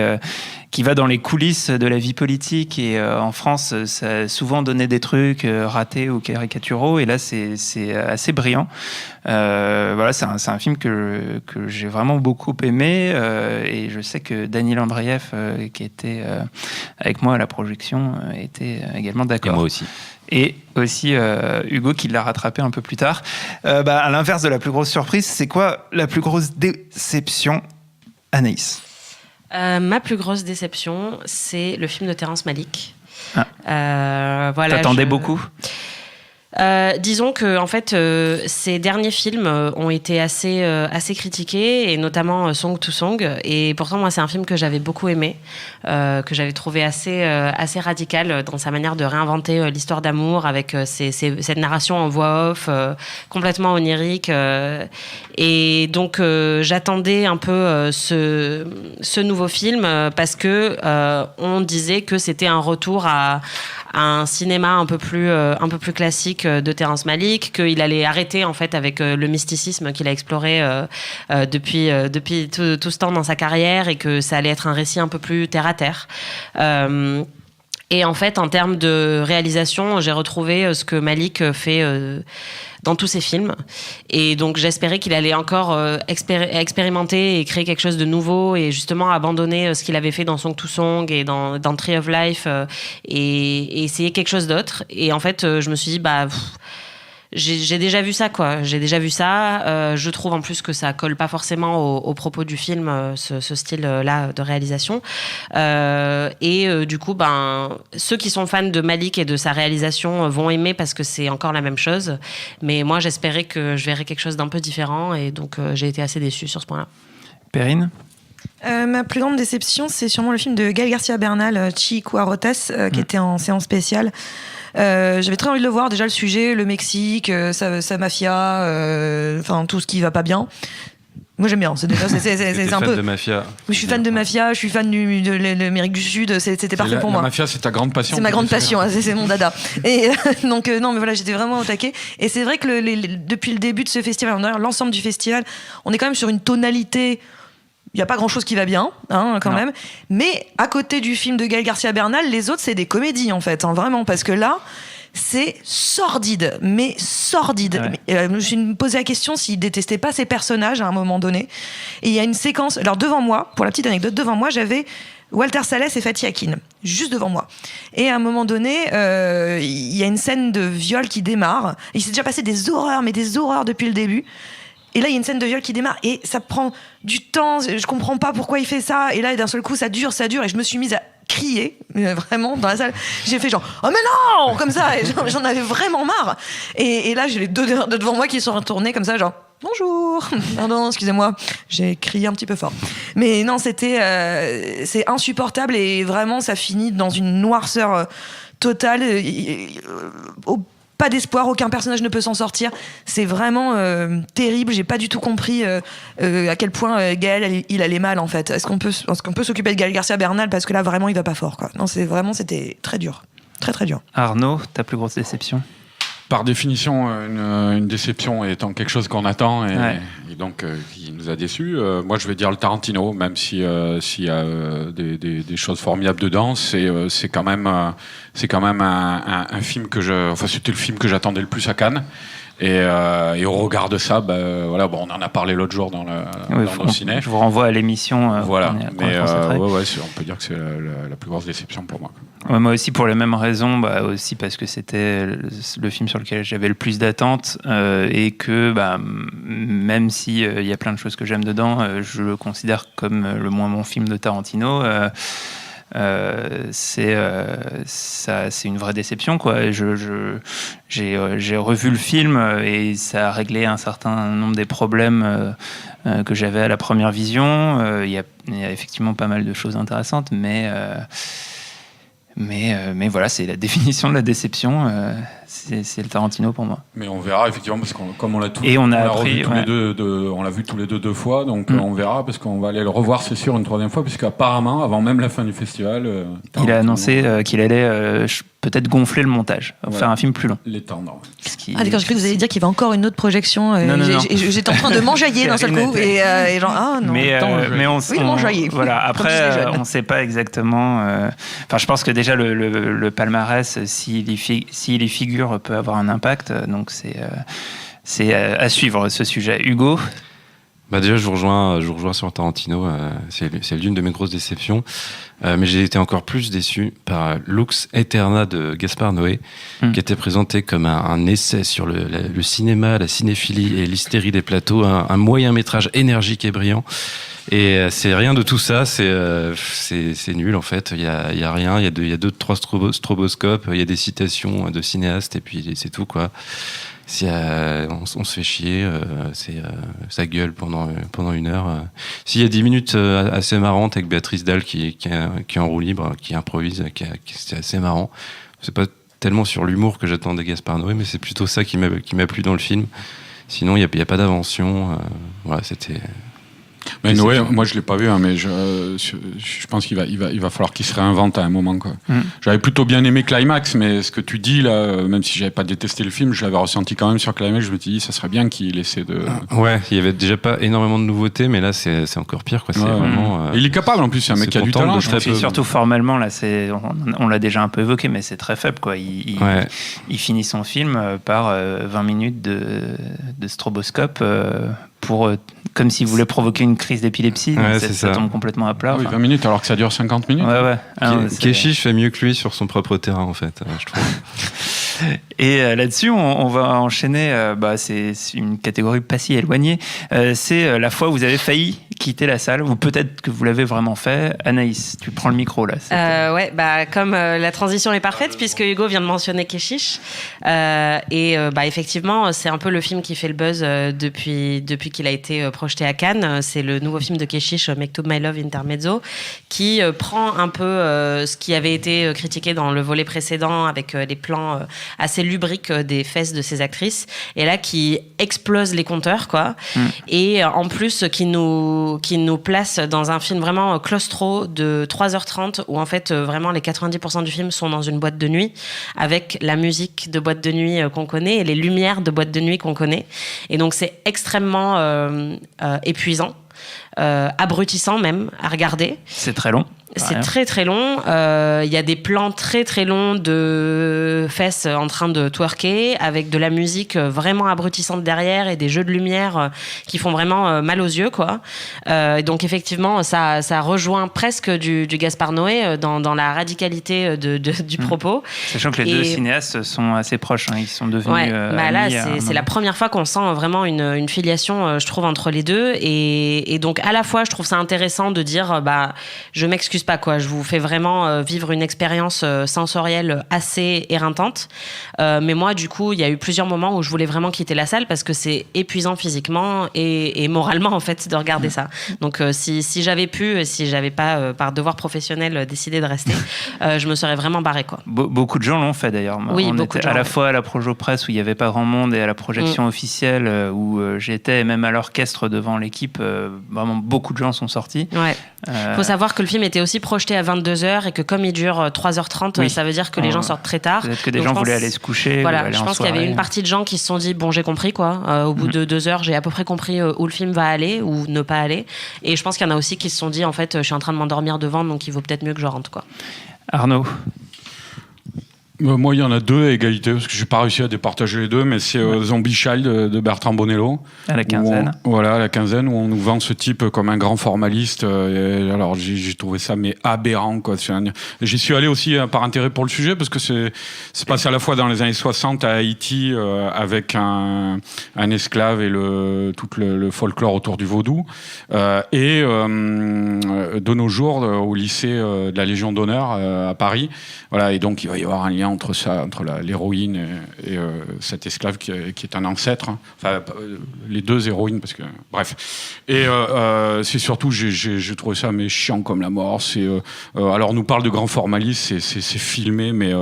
va dans les coulisses de la vie politique, et en France, ça a souvent donné des trucs ratés ou caricaturaux, et là c'est assez brillant. Voilà, c'est un film que j'ai vraiment beaucoup aimé, et je sais que Daniel Andreev, qui était avec moi à la projection, était également d'accord. Et moi aussi. Et aussi Hugo qui l'a rattrapé un peu plus tard. À l'inverse de la plus grosse surprise, c'est quoi la plus grosse déception, Anaïs? Ma plus grosse déception, c'est le film de Terrence Malick. Voilà, t'attendais beaucoup? Disons que en fait, ces derniers films ont été assez critiqués, et notamment Song to Song. Et pourtant, moi, c'est un film que j'avais beaucoup aimé, que j'avais trouvé assez radical dans sa manière de réinventer l'histoire d'amour avec cette narration en voix off, complètement onirique. Et donc, j'attendais un peu ce nouveau film parce que on disait que c'était un retour à un cinéma un peu plus classique de Terrence Malick, qu'il allait arrêter en fait avec le mysticisme qu'il a exploré depuis tout ce temps dans sa carrière, et que ça allait être un récit un peu plus terre à terre. Et en fait, en termes de réalisation, j'ai retrouvé ce que Malick fait dans tous ses films. Et donc, j'espérais qu'il allait encore expérimenter et créer quelque chose de nouveau et justement abandonner ce qu'il avait fait dans Song to Song et dans Tree of Life et essayer quelque chose d'autre. Et en fait, je me suis dit, j'ai déjà vu ça, quoi. J'ai déjà vu ça. Je trouve en plus que ça colle pas forcément au propos du film, ce style-là de réalisation. Du coup, ceux qui sont fans de Malick et de sa réalisation vont aimer parce que c'est encore la même chose. Mais moi, j'espérais que je verrais quelque chose d'un peu différent et donc j'ai été assez déçue sur ce point-là. Perrine ? Ma plus grande déception, c'est sûrement le film de Gaël Garcia Bernal, Chihuahuarotes, qui était en séance spéciale. J'avais très envie de le voir, déjà le sujet, le Mexique, sa mafia, enfin tout ce qui va pas bien. Moi j'aime bien, c'est un peu. De mafia. Je suis fan de mafia, je suis fan de l'Amérique du Sud, c'était parfait pour moi. La mafia, c'est ta grande passion. C'est ma grande passion, c'est mon dada. Et donc non, mais voilà, j'étais vraiment au taquet. Et c'est vrai que depuis le début de ce festival, l'ensemble du festival, on est quand même sur une tonalité. Il n'y a pas grand-chose qui va bien, quand même. Mais à côté du film de Gaël Garcia Bernal, les autres, c'est des comédies, en fait. Vraiment, parce que là, c'est sordide. Mais sordide. Ouais. Je me suis posé la question s'il détestait pas ses personnages à un moment donné. Et il y a une séquence... Alors, devant moi, pour la petite anecdote, devant moi, j'avais Walter Salles et Fatih Akin. Juste devant moi. Et à un moment donné, il y a une scène de viol qui démarre. Il s'est déjà passé des horreurs, mais des horreurs depuis le début. Et là, il y a une scène de viol qui démarre et ça prend du temps. Je comprends pas pourquoi il fait ça. Et là, d'un seul coup, ça dure. Et je me suis mise à crier, vraiment, dans la salle. J'ai fait genre, oh mais non! Comme ça. Et j'en avais vraiment marre. Et là, j'ai les deux devant moi qui sont retournés comme ça, genre, bonjour! Pardon, excusez-moi. J'ai crié un petit peu fort. Mais non, c'est insupportable et vraiment, ça finit dans une noirceur totale. Pas d'espoir, aucun personnage ne peut s'en sortir. C'est vraiment terrible. J'ai pas du tout compris à quel point Gaël il allait mal en fait. Est-ce qu'on peut s'occuper de Gaël Garcia Bernal parce que là vraiment il va pas fort quoi. Non, c'était très dur, très très dur. Arnaud, ta plus grosse déception? Par définition, une déception étant quelque chose qu'on attend et donc qui nous a déçus. Moi, je vais dire le Tarantino, même s'il y a des choses formidables dedans. C'est quand même un film c'était le film que j'attendais le plus à Cannes. Et au regard de ça, on en a parlé l'autre jour dans nos ciné. Je vous renvoie à l'émission. Voilà, mais on peut dire que c'est la plus grosse déception pour moi. Ouais, moi aussi, pour les mêmes raisons, aussi parce que c'était le film sur lequel j'avais le plus d'attentes et que même s'il y a plein de choses que j'aime dedans, je le considère comme le moins bon film de Tarantino. C'est une vraie déception quoi. J'ai revu le film et ça a réglé un certain nombre des problèmes que j'avais à la première vision. Il y a effectivement pas mal de choses intéressantes, mais voilà, c'est la définition de la déception. C'est le Tarantino pour moi. Mais on verra effectivement parce que comme on l'a on l'a vu tous les deux fois, donc on verra parce qu'on va aller le revoir c'est sûr une troisième fois puisqu'apparemment avant même la fin du festival, il a annoncé qu'il allait peut-être gonfler le montage, faire un film plus long. L'étendre. Ah d'accord, j'ai cru que vous alliez dire qu'il y avait encore une autre projection. Non. J'étais en train de m'enjailler d'un seul coup et genre non. Mais on m'enjailler. Voilà. Après, on ne sait pas exactement. Enfin, je pense que déjà le palmarès, s'il y figure, peut avoir un impact. Donc c'est à suivre ce sujet. Hugo. Déjà, je vous rejoins sur Tarantino. C'est l'une de mes grosses déceptions. Mais j'ai été encore plus déçu par Lux Aeterna de Gaspard Noé, qui était présenté comme un essai sur le cinéma, la cinéphilie et l'hystérie des plateaux, un moyen métrage énergique et brillant. Et c'est rien de tout ça, c'est nul en fait. Il y a rien, il y a deux, trois stroboscopes, il y a des citations de cinéastes et puis c'est tout quoi. On se fait chier, ça gueule pendant une heure. S'il y a 10 minutes assez marrantes avec Béatrice Dalle qui est en roue libre, qui improvise, c'est assez marrant. C'est pas tellement sur l'humour que j'attendais Gaspard Noé, mais c'est plutôt ça qui m'a plu dans le film. Sinon, il y a pas d'invention. Voilà, c'était. Mais Noé, moi je l'ai pas vu, hein, mais je pense qu'il va falloir qu'il se réinvente à un moment, quoi. J'avais plutôt bien aimé Climax, mais ce que tu dis là, même si j'avais pas détesté le film, je l'avais ressenti quand même sur Climax. Je me suis dit, ça serait bien qu'il essaie de. Ouais, il y avait déjà pas énormément de nouveautés, mais là c'est encore pire, quoi. C'est vraiment. Il est capable en plus, c'est un mec qui a du talent. Et surtout formellement, là, on l'a déjà un peu évoqué, mais c'est très faible, quoi. Il finit son film par 20 minutes de stroboscope. Comme s'il voulait provoquer une crise d'épilepsie, ça tombe complètement à plat. 20 minutes alors que ça dure 50 minutes. Keshish fait mieux que lui sur son propre terrain, en fait, je trouve. Et là-dessus, on va enchaîner. C'est une catégorie pas si éloignée. C'est la fois où vous avez failli quitter la salle, ou peut-être que vous l'avez vraiment fait. Anaïs, tu prends le micro là. Comme la transition est parfaite, puisque Hugo vient de mentionner Keshish, effectivement, c'est un peu le film qui fait le buzz depuis qu'il a été projeté à Cannes. C'est le nouveau film de Keshish, Mektoub My Love Intermezzo, qui prend un peu ce qui avait été critiqué dans le volet précédent avec les plans assez lubriques des fesses de ces actrices, et là qui explose les compteurs, quoi. Et en plus qui nous place dans un film vraiment claustro de 3h30 où en fait vraiment les 90% du film sont dans une boîte de nuit avec la musique de boîte de nuit qu'on connaît et les lumières de boîte de nuit qu'on connaît, et donc c'est extrêmement épuisant, abrutissant même à regarder. C'est très long. C'est très très long. Il y a des plans très très longs de fesses en train de twerker avec de la musique vraiment abrutissante derrière et des jeux de lumière qui font vraiment mal aux yeux, quoi. Donc effectivement, ça rejoint presque du Gaspard Noé dans la radicalité du propos. Sachant que les deux cinéastes sont assez proches, hein. Ils sont devenus là, c'est la première fois qu'on sent vraiment une filiation, je trouve, entre les deux. Et donc à la fois, je trouve ça intéressant de dire, je m'excuse pas, quoi. Je vous fais vraiment vivre une expérience sensorielle assez éreintante. Mais moi, du coup, il y a eu plusieurs moments où je voulais vraiment quitter la salle parce que c'est épuisant physiquement et moralement, en fait, de regarder ça. Donc, si j'avais pu, si j'avais pas, par devoir professionnel, décidé de rester, je me serais vraiment barrée, quoi. Beaucoup de gens l'ont fait, d'ailleurs. Oui, on beaucoup était de gens, à la fois à la Projo Presse où il n'y avait pas grand monde et à la projection officielle où j'étais, et même à l'orchestre devant l'équipe, vraiment beaucoup de gens sont sortis. Ouais. Faut savoir que le film était aussi projeté à 22h et que comme il dure 3h30, ça veut dire que les gens sortent très tard. Peut-être que des gens voulaient aller se coucher. Voilà, je pense qu'il y avait une partie de gens qui se sont dit, bon, j'ai compris, quoi. Au bout de 2 heures, j'ai à peu près compris où le film va aller ou ne pas aller. Et je pense qu'il y en a aussi qui se sont dit, en fait, je suis en train de m'endormir devant, donc il vaut peut-être mieux que je rentre, quoi. Arnaud? Moi, il y en a deux à égalité, parce que je n'ai pas réussi à départager les deux, mais c'est Zombie Child de Bertrand Bonello. À la quinzaine. À la quinzaine, où on nous vend ce type comme un grand formaliste. Et alors, j'ai trouvé ça aberrant, quoi. J'y suis allé aussi par intérêt pour le sujet, parce que c'est passé à la fois dans les années 60 à Haïti, avec un esclave et tout le folklore autour du vaudou. Et de nos jours, au lycée de la Légion d'honneur à Paris. Voilà, et donc, il va y avoir un lien entre l'héroïne et cet esclave qui est un ancêtre, hein. Enfin, les deux héroïnes, parce que bref. Et c'est surtout, j'ai trouvé ça chiant comme la mort. Alors on nous parle de grand formalisme, c'est filmé, mais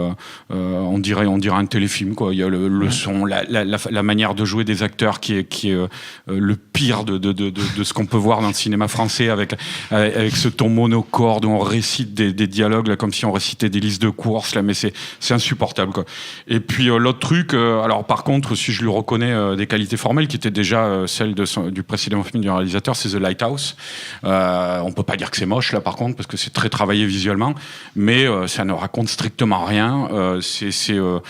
on dirait un téléfilm, quoi. Il y a le son, la manière de jouer des acteurs qui est le pire de ce qu'on peut voir dans le cinéma français, avec ce ton monocorde où on récite des dialogues là, comme si on récitait des listes de courses là, mais c'est insupportable, quoi. Et puis l'autre truc, alors par contre, si je lui reconnais des qualités formelles qui étaient déjà celles du précédent film du réalisateur, c'est The Lighthouse. On peut pas dire que c'est moche là, par contre, parce que c'est très travaillé visuellement, mais ça ne raconte strictement rien. Vous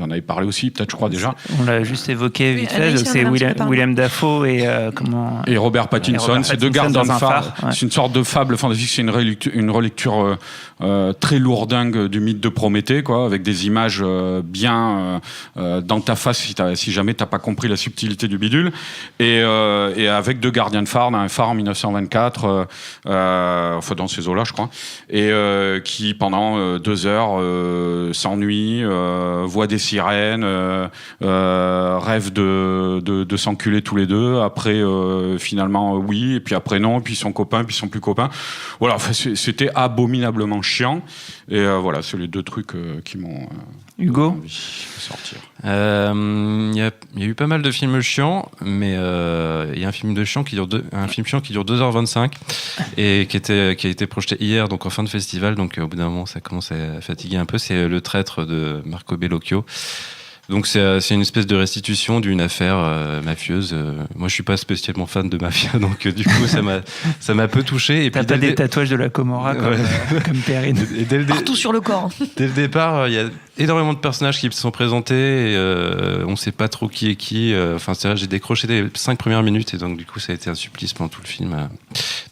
en avez parlé aussi, peut-être, je crois déjà. On l'a juste évoqué vite fait. C'est William Dafoe et Robert Pattinson. C'est deux gardes dans le phare. Ouais. C'est une sorte de fable fantastique. C'est une relecture très lourdingue du mythe de Prométhée, quoi, avec des images bien dans ta face si jamais t'as pas compris la subtilité du bidule, et avec deux gardiens de phare, un phare en 1924, enfin dans ces eaux-là, je crois, et qui pendant 2 heures s'ennuient, voient des sirènes, rêvent de s'enculer tous les deux. Après, finalement, oui, et puis après non, et puis ils sont copains, puis ils sont plus copains. Voilà, enfin, c'était abominablement chiant. Et voilà, c'est les deux trucs qui m'ont Hugo envie de sortir. Il y a eu pas mal de films chiants, mais il y a un film chiant qui dure 2h25 et qui a été projeté hier, donc en fin de festival, donc au bout d'un moment ça commence à fatiguer un peu. C'est Le Traître de Marco Bellocchio. Donc c'est une espèce de restitution d'une affaire mafieuse. Moi je suis pas spécialement fan de mafia, donc du coup ça m'a peu touché. Et t'as puis, pas des tatouages de la Comorra comme Perrine. Et Partout sur le corps. Dès le départ, il y a énormément de personnages qui se sont présentés et on sait pas trop qui est qui. Enfin c'est vrai, j'ai décroché les 5 premières minutes et donc du coup ça a été un supplice pendant tout le film.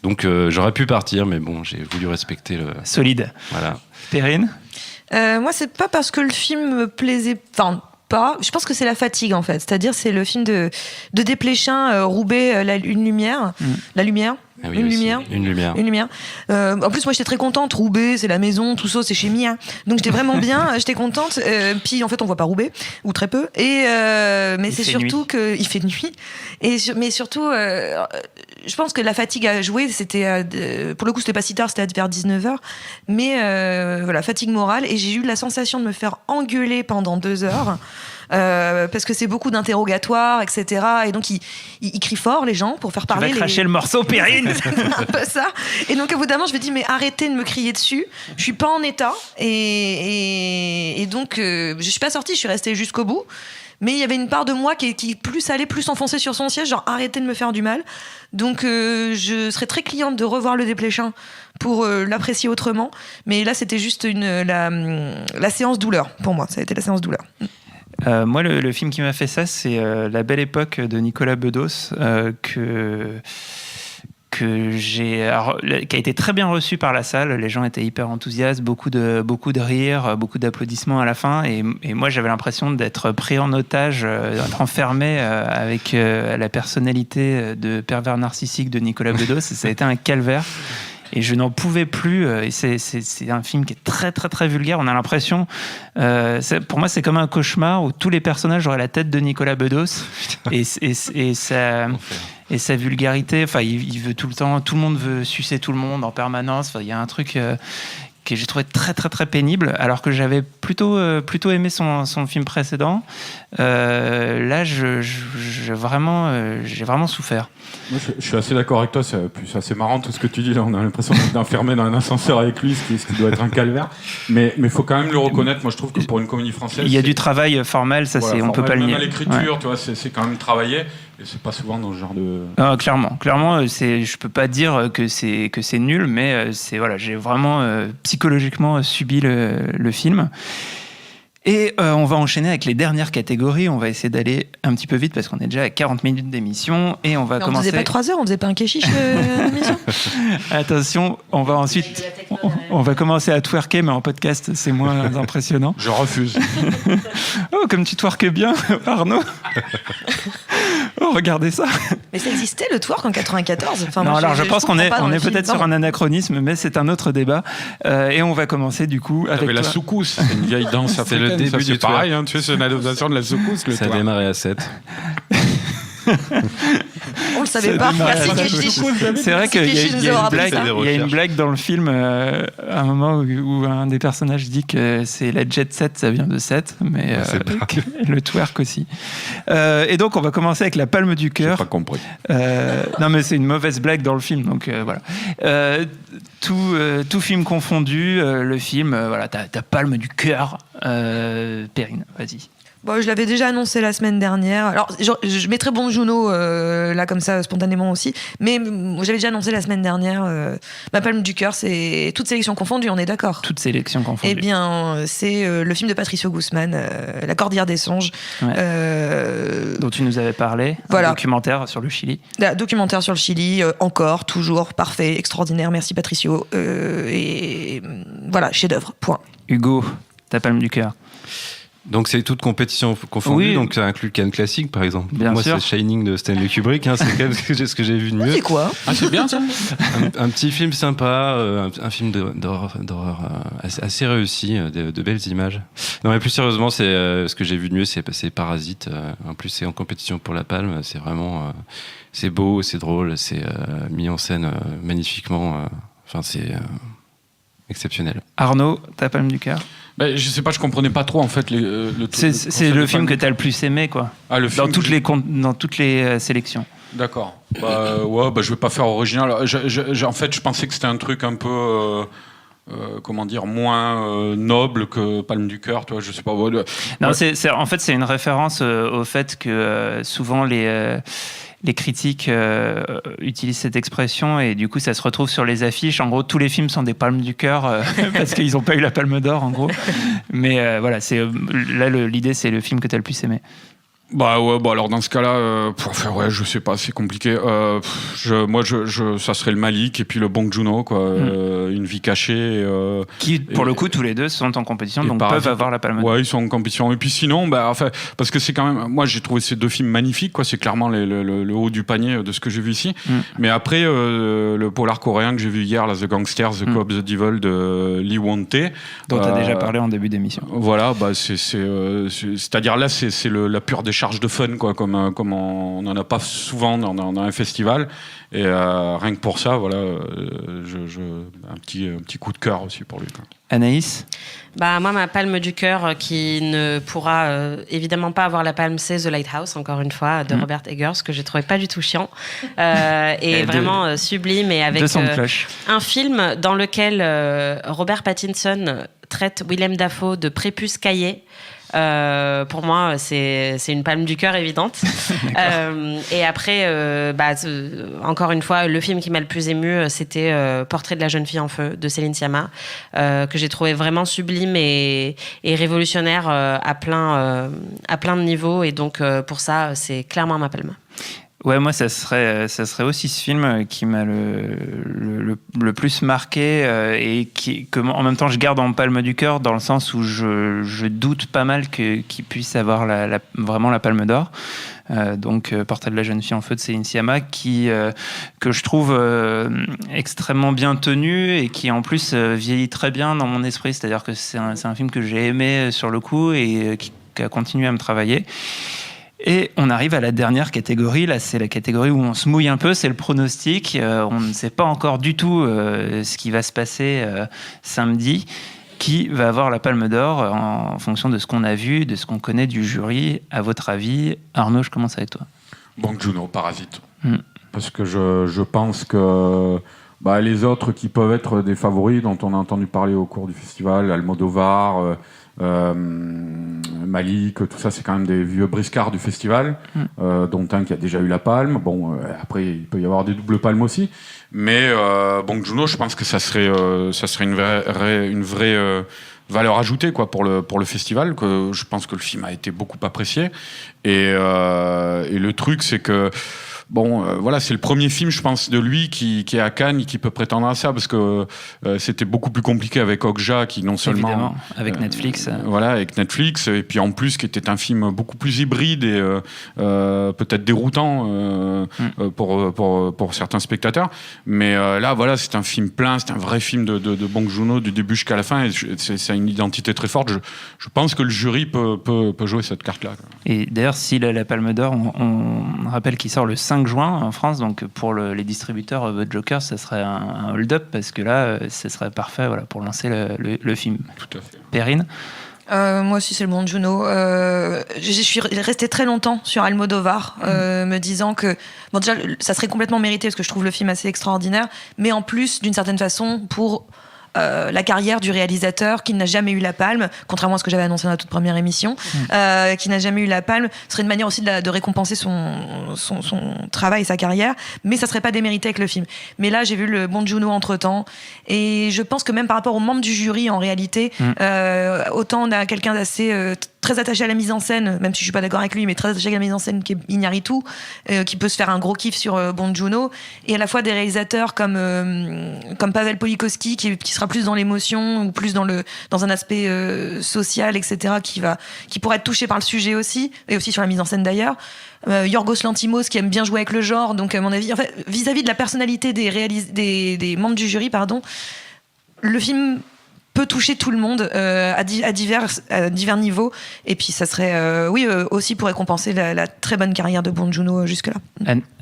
Donc j'aurais pu partir, mais bon, j'ai voulu respecter le... Solide. Voilà. Perrine ? Moi, c'est pas parce que le film me plaisait... Enfin, pas. Je pense que c'est la fatigue, en fait. C'est-à-dire, c'est le film de Desplechin, Roubaix, Une lumière. La lumière. Ah oui, Une aussi. lumière. Une lumière. Une lumière. En plus, moi, j'étais très contente. Roubaix, c'est la maison, tout ça, c'est chez Mia. Donc, j'étais vraiment bien. J'étais contente. Puis, en fait, on voit pas Roubaix, ou très peu. Et mais c'est surtout que il fait nuit. Mais surtout, je pense que la fatigue à jouer, c'était pour le coup, c'était pas si tard, c'était vers 19h. Mais voilà, fatigue morale. Et j'ai eu la sensation de me faire engueuler pendant 2 heures. Parce que c'est beaucoup d'interrogatoires, etc. Et donc ils crient fort, les gens, pour faire parler. Tu vas cracher le morceau, Perrine. C'est un peu ça. Et donc au bout d'un moment, je me dis mais arrêtez de me crier dessus. Je suis pas en état. Et donc je suis pas sortie, je suis restée jusqu'au bout. Mais il y avait une part de moi qui plus allait, plus s'enfoncer sur son siège, genre arrêtez de me faire du mal. Donc je serais très cliente de revoir Le Desplechin pour l'apprécier autrement. Mais là, c'était juste la séance douleur pour moi. Ça a été la séance douleur. Moi, le film qui m'a fait ça, c'est La Belle Époque de Nicolas Bedos, qui a été très bien reçu par la salle. Les gens étaient hyper enthousiastes, beaucoup de rires, beaucoup d'applaudissements à la fin. Et moi, j'avais l'impression d'être pris en otage, d'être enfermé avec la personnalité de pervers narcissique de Nicolas Bedos. Ça a été un calvaire. Et je n'en pouvais plus. Et c'est un film qui est très, très, très vulgaire. On a l'impression... pour moi, c'est comme un cauchemar où tous les personnages auraient la tête de Nicolas Bedos. Et sa vulgarité... Enfin, il veut tout le temps... Tout le monde veut sucer tout le monde en permanence. Enfin, il y a un truc... que j'ai trouvé très très très pénible, alors que j'avais plutôt aimé son film précédent. Là, j'ai vraiment souffert. Moi, je suis assez d'accord avec toi. C'est assez marrant tout ce que tu dis là. On a l'impression d'être enfermé dans un ascenseur avec lui, ce qui doit être un calvaire. Mais il faut quand même le reconnaître. Moi, je trouve que pour une comédie française, il y a du travail formel, ça voilà, on peut pas le nier. Même à l'écriture, tu vois, c'est quand même travaillé. Et c'est pas souvent dans ce genre de... Ah, clairement, je peux pas dire que c'est nul, mais voilà, j'ai vraiment psychologiquement subi le film. Et on va enchaîner avec les dernières catégories. On va essayer d'aller un petit peu vite parce qu'on est déjà à 40 minutes d'émission et on va commencer. On faisait pas 3 heures, on faisait pas un kéchiche l'émission. Attention, on va commencer à twerker, mais en podcast c'est moins impressionnant. Je refuse. Oh, comme tu twerkes bien, Arnaud. Oh, regardez ça. Mais ça existait le twerk en 94. Enfin, non, moi, alors je pense qu'on est peut-être sur un an. anachronisme, mais c'est un autre débat. Et on va commencer du coup avec la soukous, c'est une vieille danse. C'est le début du pareil, hein, tu sais, c'est une adaptation de la soukous. Ça a démarré à 7. On le savait pas. Merci Kéchiche. C'est vrai qu'il y a une blague dans le film à un moment où un des personnages dit que c'est la jet set, ça vient de 7, mais le twerk aussi. Et donc on va commencer avec la palme du cœur. J'ai pas compris. Non mais c'est une mauvaise blague dans le film, donc voilà. Tout film confondu, le film, voilà, ta palme du cœur, Perrine, vas-y. Bon, je l'avais déjà annoncé la semaine dernière. Alors, je mettrais Bon Juno là comme ça spontanément aussi, mais j'avais déjà annoncé la semaine dernière. Ma palme du cœur, c'est toute sélection confondue. On est d'accord. Toute sélection confondue. Eh bien, c'est le film de Patricio Guzman, La Cordillère des Songes, dont tu nous avais parlé. Voilà. Un documentaire sur le Chili. Documentaire sur le Chili, encore, toujours parfait, extraordinaire. Merci Patricio. Et voilà, chef-d'œuvre. Point. Hugo, ta palme du cœur. Donc c'est toute compétition confondue, oui. Donc ça inclut Cannes classique par exemple. Bien moi sûr. c'est Shining de Stanley Kubrick, hein, c'est quand même ce que j'ai vu de mieux. C'est quoi ? Ah c'est bien ça. Un petit film sympa, un film d'horreur assez réussi, de belles images. Non mais plus sérieusement, c'est ce que j'ai vu de mieux, c'est Parasite. En plus c'est en compétition pour la Palme, c'est vraiment c'est beau, c'est drôle, c'est mis en scène magnifiquement. Enfin exceptionnel. Arnaud, ta palme du cœur? Ben, je sais pas, je comprenais pas trop en fait c'est le film que tu as le plus aimé, quoi. Ah, le film dans toutes les sélections. D'accord. Je vais pas faire original. En fait, je pensais que c'était un truc un peu comment dire, moins noble que Palme du Cœur, toi, je sais pas. Non, en fait, c'est une référence au fait que souvent les critiques utilisent cette expression et du coup ça se retrouve sur les affiches. En gros, tous les films sont des palmes du cœur parce qu'ils n'ont pas eu la palme d'or, en gros. Mais voilà, l'idée, c'est le film que tu as le plus aimé. Alors dans ce cas-là, je sais pas, c'est compliqué. Ça serait le Malik et puis le Bong Joon-ho, quoi. Une vie cachée. Qui, pour le coup, tous les deux sont en compétition, donc peuvent avoir la palme d'or. Ouais, ils sont en compétition. Et puis sinon, parce que c'est quand même, moi j'ai trouvé ces deux films magnifiques, quoi. C'est clairement le haut du panier de ce que j'ai vu ici. Mais après, le polar coréen que j'ai vu hier, là, The Gangsters, The Cop, The Devil de Lee Won-tae, dont tu as déjà parlé en début d'émission. Voilà, c'est-à-dire là, c'est la pure décharge de fun, quoi, comme on n'en a pas souvent dans un festival, et rien que pour ça, voilà, un petit coup de cœur aussi pour lui, quoi. Anaïs? Moi, ma palme du cœur qui ne pourra évidemment pas avoir la palme, c'est The Lighthouse, encore une fois, de Robert Eggers, que j'ai trouvé pas du tout chiant et vraiment sublime, et avec un film dans lequel Robert Pattinson traite Willem Dafoe de prépuce caillé. Pour moi, c'est une palme du cœur évidente. Et après, encore une fois, le film qui m'a le plus ému, c'était Portrait de la jeune fille en feu de Céline Sciamma, que j'ai trouvé vraiment sublime et révolutionnaire à plein de niveaux. Et donc, pour ça, c'est clairement ma palme. Ouais, moi, ça serait aussi ce film qui m'a le plus marqué et que en même temps je garde en palme du cœur, dans le sens où je doute pas mal qu'il puisse avoir vraiment la palme d'or. Donc Portrait de la jeune fille en feu de Céline Sciamma, que je trouve extrêmement bien tenu et qui en plus vieillit très bien dans mon esprit. C'est-à-dire que c'est un film que j'ai aimé sur le coup et qui a continué à me travailler. Et on arrive à la dernière catégorie. Là, c'est la catégorie où on se mouille un peu, c'est le pronostic. On ne sait pas encore du tout ce qui va se passer samedi. Qui va avoir la palme d'or en fonction de ce qu'on a vu, de ce qu'on connaît du jury. À votre avis, Arnaud, je commence avec toi. Bong Joon-ho, Parasite. Parce que je pense que les autres qui peuvent être des favoris, dont on a entendu parler au cours du festival, Almodovar, Malik, tout ça, c'est quand même des vieux briscards du festival, dont un qui a déjà eu la palme. Après, il peut y avoir des doubles palmes aussi. Mais Bong Joon-ho, je pense que ça serait une vraie valeur ajoutée, quoi, pour le festival. Que je pense que le film a été beaucoup apprécié. Et le truc, c'est que c'est le premier film, je pense, de lui qui est à Cannes et qui peut prétendre à ça, parce que c'était beaucoup plus compliqué avec Okja, qui non seulement... Évidemment, avec Netflix. Avec Netflix, et puis en plus, qui était un film beaucoup plus hybride et peut-être déroutant pour certains spectateurs. Mais là, voilà, c'est un film plein, c'est un vrai film de Bong Joon-ho du début jusqu'à la fin, et c'est une identité très forte. Je pense que le jury peut jouer cette carte-là, quoi. Et d'ailleurs, s'il a la Palme d'Or, on rappelle qu'il sort le 5 juin en France, donc pour les distributeurs The Joker, ça serait un hold-up, parce que là, ce serait parfait, voilà, pour lancer le film. Tout à fait. Perrine? Moi aussi, c'est le Bong Joon-ho. Je suis restée très longtemps sur Almodovar, me disant que déjà, ça serait complètement mérité, parce que je trouve le film assez extraordinaire, mais en plus, d'une certaine façon, pour la carrière du réalisateur qui n'a jamais eu la palme, contrairement à ce que j'avais annoncé dans la toute première émission, qui n'a jamais eu la palme, ce serait une manière aussi de récompenser son travail et sa carrière, mais ça serait pas démérité avec le film. Mais là, j'ai vu le Bong Joon-ho entre-temps, et je pense que même par rapport aux membres du jury, en réalité, autant on a quelqu'un d'assez très attaché à la mise en scène, même si je suis pas d'accord avec lui, mais très attaché à la mise en scène, qui est Iñárritu, qui peut se faire un gros kiff sur Bong Joon-ho, et à la fois des réalisateurs comme Pavel Polikowski, qui sera plus dans l'émotion, ou plus dans un aspect social, etc., qui pourrait être touché par le sujet aussi, et aussi sur la mise en scène d'ailleurs. Yorgos Lanthimos, qui aime bien jouer avec le genre, donc à mon avis, en fait, vis-à-vis de la personnalité des membres du jury, le film peut toucher tout le monde à divers niveaux. Et puis ça serait aussi pour récompenser la très bonne carrière de Bong Joon-ho jusque-là.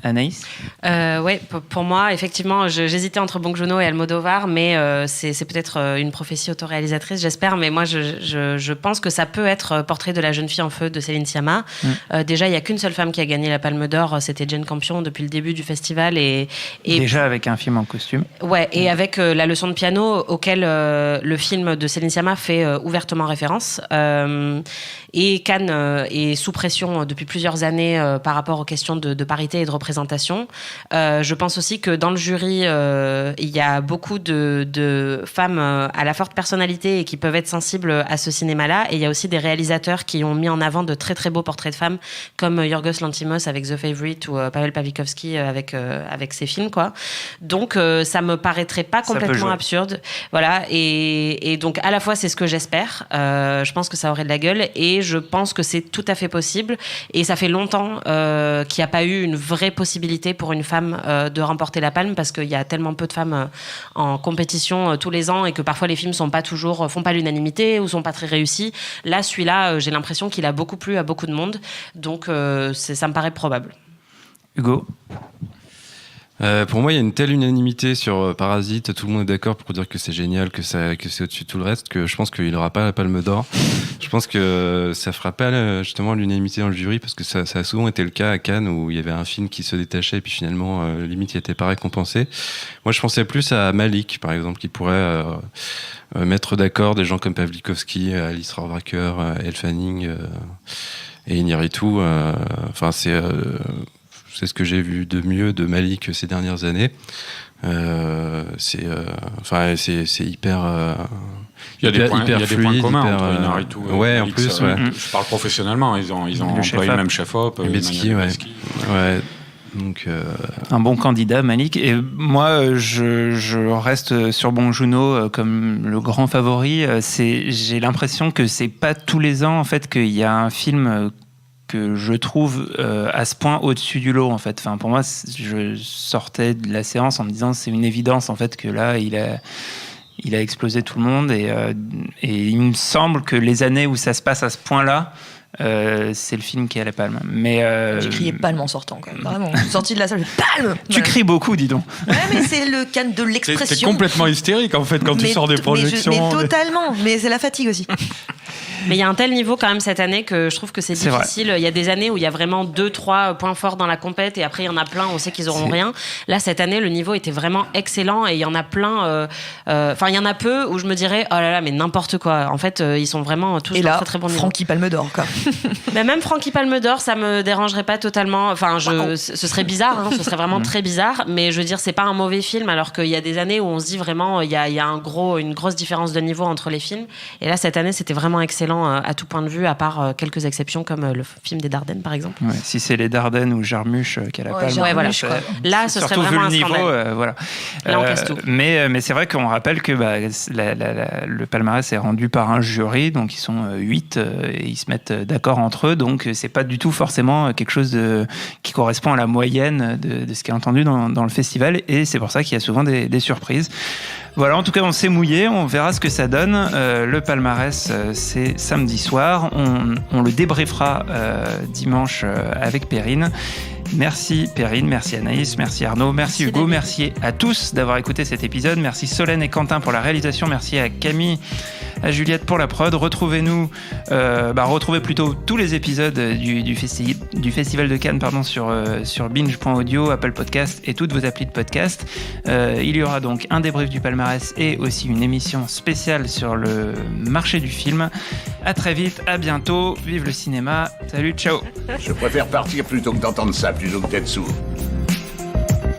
Anaïs ? Ouais, pour moi, effectivement, j'hésitais entre Bong Joon-ho et Almodovar, mais c'est peut-être une prophétie autoréalisatrice, j'espère. Mais moi, je pense que ça peut être Portrait de la jeune fille en feu de Céline Sciamma. Déjà, il n'y a qu'une seule femme qui a gagné la Palme d'Or, c'était Jane Campion depuis le début du festival. Et déjà avec un film en costume. Ouais, et avec la leçon de piano auquel le film de Céline Sciamma fait ouvertement référence. Et Cannes est sous pression depuis plusieurs années par rapport aux questions de parité et de représentation. Je pense aussi que dans le jury, il y a beaucoup de femmes à la forte personnalité et qui peuvent être sensibles à ce cinéma-là. Et il y a aussi des réalisateurs qui ont mis en avant de très très beaux portraits de femmes, comme Yorgos Lanthimos avec The Favourite ou Paweł Pawlikowski avec ses films, quoi. Donc ça me paraîtrait pas complètement absurde. Voilà. Et donc à la fois c'est ce que j'espère. Je pense que ça aurait de la gueule et je pense que c'est tout à fait possible. Et ça fait longtemps qu'il n'y a pas eu une vraie possibilité pour une femme de remporter la Palme parce qu'il y a tellement peu de femmes en compétition tous les ans et que parfois les films font pas l'unanimité ou sont pas très réussis. Là, celui-là, j'ai l'impression qu'il a beaucoup plu à beaucoup de monde. Donc ça me paraît probable. Hugo ? Pour moi, il y a une telle unanimité sur Parasite, tout le monde est d'accord pour dire que c'est génial, que c'est au-dessus de tout le reste, que je pense qu'il n'aura pas la Palme d'Or. Je pense que ça fera pas justement l'unanimité dans le jury, parce que ça a souvent été le cas à Cannes, où il y avait un film qui se détachait, et puis finalement, limite, il n'était pas récompensé. Moi, je pensais plus à Malik, par exemple, qui pourrait mettre d'accord des gens comme Pawlikowski, Alice Rohrwacher, Elle Fanning et Iñárritu. Enfin, c'est ce que j'ai vu de mieux de Malik ces dernières années. C'est hyper. Il y a des points communs entre Iñárritu et ouais, Malik, en plus, ouais. Je parle professionnellement, ils ont employé le même chef-op. Lubezki, ouais. Donc, un bon candidat, Malik. Et moi, je reste sur Bong Joon-ho comme le grand favori. J'ai l'impression que c'est pas tous les ans en fait qu'il y a un film que je trouve à ce point au-dessus du lot en fait. Enfin, pour moi, je sortais de la séance en me disant c'est une évidence en fait que là il a explosé tout le monde et il me semble que les années où ça se passe à ce point-là, c'est le film qui a la palme. Mais j'ai crié palme en sortant quand même. Vraiment, je suis sortie de la salle, palme. Tu cries beaucoup, dis donc. Ouais, mais c'est le can de l'expression. C'est complètement hystérique en fait quand tu sors des projections. Mais totalement. Mais c'est la fatigue aussi. Mais il y a un tel niveau quand même cette année que je trouve que c'est difficile. Vrai. Il y a des années où il y a vraiment 2-3 points forts dans la compète et après il y en a plein, on sait qu'ils auront rien. Là, cette année, le niveau était vraiment excellent et il y en a plein. Enfin, il y en a peu où je me dirais oh là là, mais n'importe quoi. En fait, ils sont vraiment tous dans très très bon niveau. Francky Palme d'Or, quoi. Mais même Francky Palme d'Or, ça me dérangerait pas totalement. Enfin, ce serait bizarre, hein, ce serait vraiment très bizarre. Mais je veux dire, c'est pas un mauvais film alors qu'il y a des années où on se dit vraiment il y a une grosse différence de niveau entre les films. Et là, cette année, c'était vraiment excellent à tout point de vue, à part quelques exceptions comme le film des Dardennes, par exemple. Ouais, si c'est les Dardennes ou Jarmusch qui a la palme. Ouais, voilà. Là, ce serait vraiment un scandale. Voilà. Là, on casse tout. Mais c'est vrai qu'on rappelle que le palmarès est rendu par un jury, donc ils sont 8 et ils se mettent d'accord entre eux, donc c'est pas du tout forcément quelque chose qui correspond à la moyenne de ce qui est entendu dans le festival, et c'est pour ça qu'il y a souvent des surprises. Voilà, en tout cas, on s'est mouillé, on verra ce que ça donne. Le palmarès, c'est samedi soir. On le débriefera dimanche avec Perrine. Merci Perrine, merci Anaïs, merci Arnaud, merci Hugo, merci à tous d'avoir écouté cet épisode. Merci Solène et Quentin pour la réalisation, merci à Camille, à Juliette pour la prod. Retrouvez-nous, retrouvez plutôt tous les épisodes du Festival de Cannes sur binge.audio, Apple Podcast et toutes vos applis de podcast. Il y aura donc un débrief du palmarès et aussi une émission spéciale sur le marché du film. À très vite, à bientôt, vive le cinéma, salut, ciao. Je préfère partir plutôt que d'entendre ça, plutôt que d'être sourd.